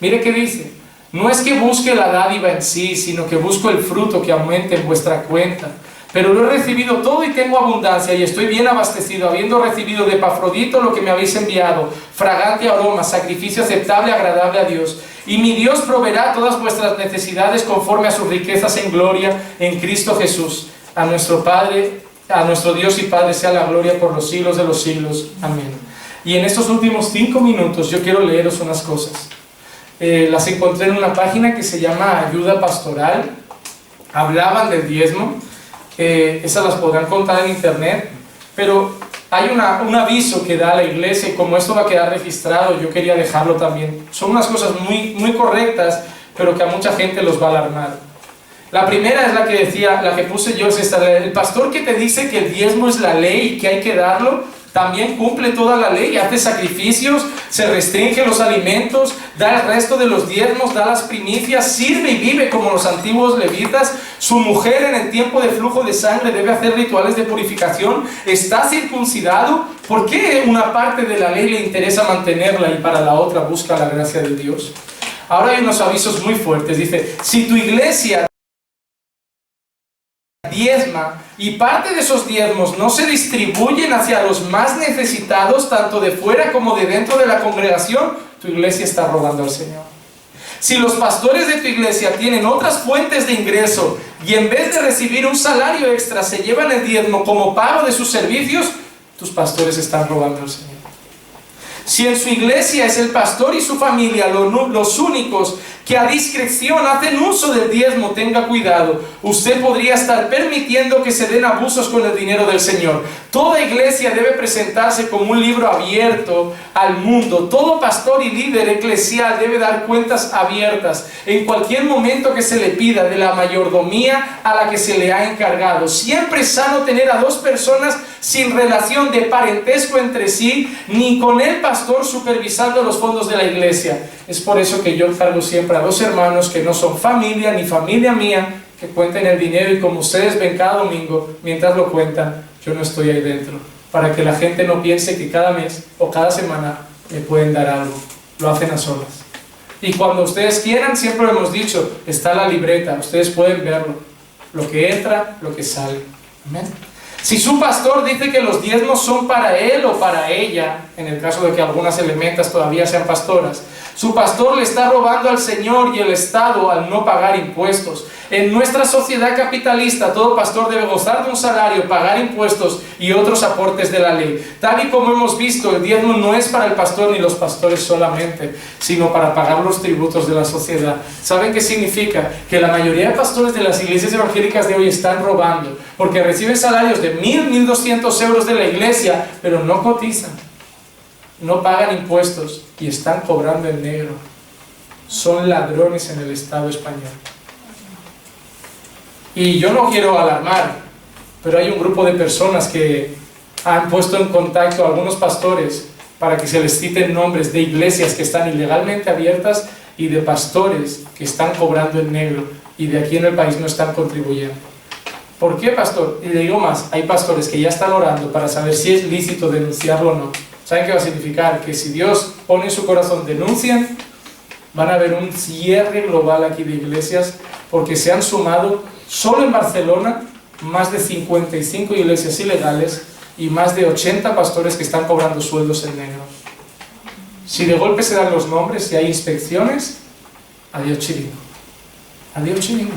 Mire qué dice, no es que busque la dádiva en sí, sino que busco el fruto que aumente en vuestra cuenta. Pero lo he recibido todo y tengo abundancia, y estoy bien abastecido, habiendo recibido de Epafrodito lo que me habéis enviado, fragante aroma, sacrificio aceptable, agradable a Dios. Y mi Dios proveerá todas vuestras necesidades conforme a sus riquezas en gloria en Cristo Jesús. A nuestro Padre, a nuestro Dios y Padre sea la gloria por los siglos de los siglos. Amén. Y en estos últimos 5 minutos yo quiero leeros unas cosas. Las encontré en una página que se llama Ayuda Pastoral. Hablaban del diezmo. Esas las podrán contar en internet, pero hay un aviso que da la iglesia, y como esto va a quedar registrado, yo quería dejarlo también. Son unas cosas muy correctas, pero que a mucha gente los va a alarmar. La primera es la que decía, la que puse yo, es esta: el pastor que te dice que el diezmo es la ley y que hay que darlo, también cumple toda la ley, hace sacrificios, se restringe los alimentos, da el resto de los diezmos, da las primicias, sirve y vive como los antiguos levitas. Su mujer en el tiempo de flujo de sangre debe hacer rituales de purificación, está circuncidado. ¿Por qué una parte de la ley le interesa mantenerla y para la otra busca la gracia de Dios? Ahora hay unos avisos muy fuertes. Dice, si tu iglesia diezma y parte de esos diezmos no se distribuyen hacia los más necesitados, tanto de fuera como de dentro de la congregación, tu iglesia está robando al Señor. Si los pastores de tu iglesia tienen otras fuentes de ingreso y en vez de recibir un salario extra se llevan el diezmo como pago de sus servicios, tus pastores están robando al Señor. Si en su iglesia es el pastor y su familia los únicos que a discreción hacen uso del diezmo, tenga cuidado. Usted podría estar permitiendo que se den abusos con el dinero del Señor. Toda iglesia debe presentarse como un libro abierto al mundo. Todo pastor y líder eclesial debe dar cuentas abiertas en cualquier momento que se le pida de la mayordomía a la que se le ha encargado. Siempre es sano tener a dos personas sin relación de parentesco entre sí, ni con el pastor supervisando los fondos de la iglesia. Es por eso que yo encargo siempre a dos hermanos que no son familia ni familia mía, que cuenten el dinero, y como ustedes ven cada domingo, mientras lo cuentan, yo no estoy ahí dentro, para que la gente no piense que cada mes o cada semana me pueden dar algo. Lo hacen a solas. Y cuando ustedes quieran, siempre lo hemos dicho, está la libreta, ustedes pueden verlo, lo que entra, lo que sale. Amén. Si su pastor dice que los diezmos son para él o para ella, en el caso de que algunas elementas todavía sean pastoras, su pastor le está robando al Señor y el Estado al no pagar impuestos. En nuestra sociedad capitalista, todo pastor debe gozar de un salario, pagar impuestos y otros aportes de la ley. Tal y como hemos visto, el diezmo no es para el pastor ni los pastores solamente, sino para pagar los tributos de la sociedad. ¿Saben qué significa? Que la mayoría de pastores de las iglesias evangélicas de hoy están robando, porque reciben salarios de 1.000, 1.200 euros de la iglesia, pero no cotizan, no pagan impuestos y están cobrando en negro. Son ladrones en el Estado español. Y yo no quiero alarmar, pero hay un grupo de personas que han puesto en contacto a algunos pastores para que se les citen nombres de iglesias que están ilegalmente abiertas y de pastores que están cobrando en negro y de aquí en el país no están contribuyendo. ¿Por qué, pastor? Y le digo más, hay pastores que ya están orando para saber si es lícito denunciarlo o no. ¿Saben qué va a significar? Que si Dios pone en su corazón denuncian, van a haber un cierre global aquí de iglesias, porque se han sumado solo en Barcelona más de 55 iglesias ilegales y más de 80 pastores que están cobrando sueldos en negro. Si de golpe se dan los nombres y hay inspecciones, adiós chiringo. Adiós chiringo.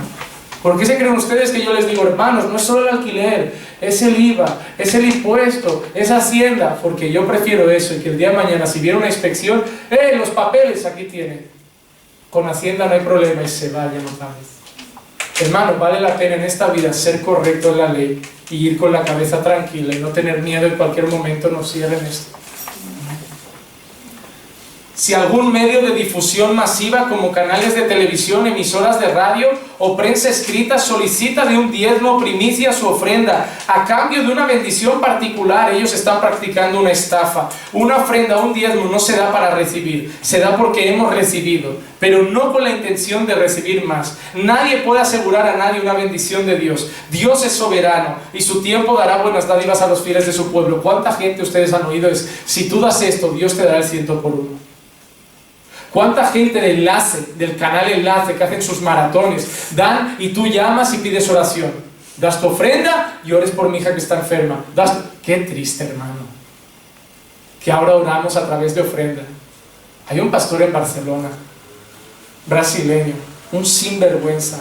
¿Por qué se creen ustedes que yo les digo, hermanos, no es solo el alquiler, es el IVA, es el impuesto, es Hacienda? Porque yo prefiero eso y que el día de mañana, si viene una inspección, los papeles aquí tienen. Con Hacienda no hay problema y se vayan otra vez. Hermano, vale la pena en esta vida ser correcto en la ley y ir con la cabeza tranquila y no tener miedo en cualquier momento nos cierren esto. Si algún medio de difusión masiva como canales de televisión, emisoras de radio o prensa escrita solicita de un diezmo, primicia, su ofrenda a cambio de una bendición particular, ellos están practicando una estafa. Una ofrenda, un diezmo no se da para recibir, se da porque hemos recibido, pero no con la intención de recibir más. Nadie puede asegurar a nadie una bendición de Dios. Dios es soberano y su tiempo dará buenas dádivas a los fieles de su pueblo. ¿Cuánta gente ustedes han oído es, si tú das esto, Dios te dará el 100 por uno? ¿Cuánta gente de Enlace, del canal Enlace, que hacen sus maratones, dan y tú llamas y pides oración? Das tu ofrenda y ores por mi hija que está enferma. Qué triste, hermano, que ahora oramos a través de ofrenda. Hay un pastor en Barcelona, brasileño, un sinvergüenza,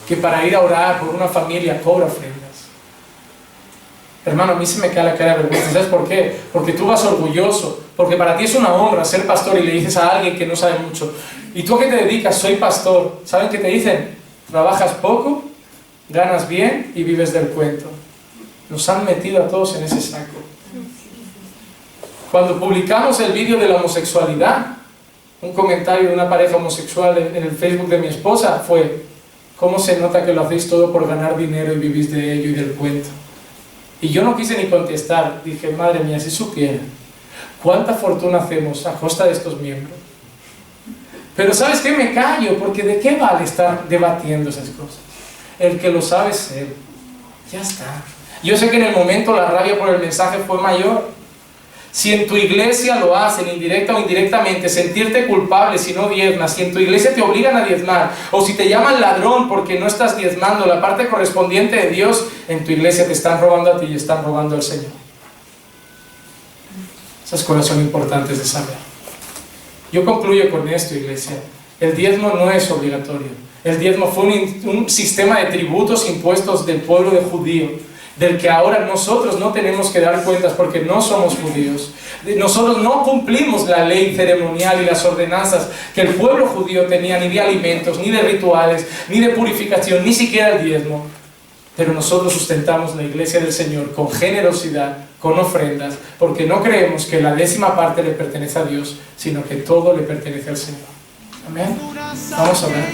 que para ir a orar por una familia cobra ofrendas. Hermano, a mí se me cae la cara de vergüenza. ¿Sabes por qué? Porque tú vas orgulloso, porque para ti es una honra ser pastor y le dices a alguien que no sabe mucho, ¿y tú a qué te dedicas? Soy pastor. ¿Saben qué te dicen? Trabajas poco, ganas bien y vives del cuento. Nos han metido a todos en ese saco. Cuando publicamos el vídeo de la homosexualidad, un comentario de una pareja homosexual en el Facebook de mi esposa fue: ¿cómo se nota que lo hacéis todo por ganar dinero y vivís de ello y del cuento? Y yo no quise ni contestar, dije, madre mía, si supiera cuánta fortuna hacemos a costa de estos miembros. Pero ¿sabes qué? Me callo, porque ¿de qué vale estar debatiendo esas cosas? El que lo sabe es él. Ya está. Yo sé que en el momento la rabia por el mensaje fue mayor. Si en tu iglesia lo hacen, indirecta o indirectamente, sentirte culpable si no diezmas, si en tu iglesia te obligan a diezmar, o si te llaman ladrón porque no estás diezmando la parte correspondiente de Dios, en tu iglesia te están robando a ti y están robando al Señor. Esas cosas son importantes de saber. Yo concluyo con esto, iglesia. El diezmo no es obligatorio. El diezmo fue un sistema de tributos impuestos del pueblo de judío, del que ahora nosotros no tenemos que dar cuentas porque no somos judíos. Nosotros no cumplimos la ley ceremonial y las ordenanzas que el pueblo judío tenía, ni de alimentos, ni de rituales, ni de purificación, ni siquiera el diezmo. Pero nosotros sustentamos la iglesia del Señor con generosidad, con ofrendas, porque no creemos que la 10ª parte le pertenece a Dios, sino que todo le pertenece al Señor. Amén. Vamos a ver.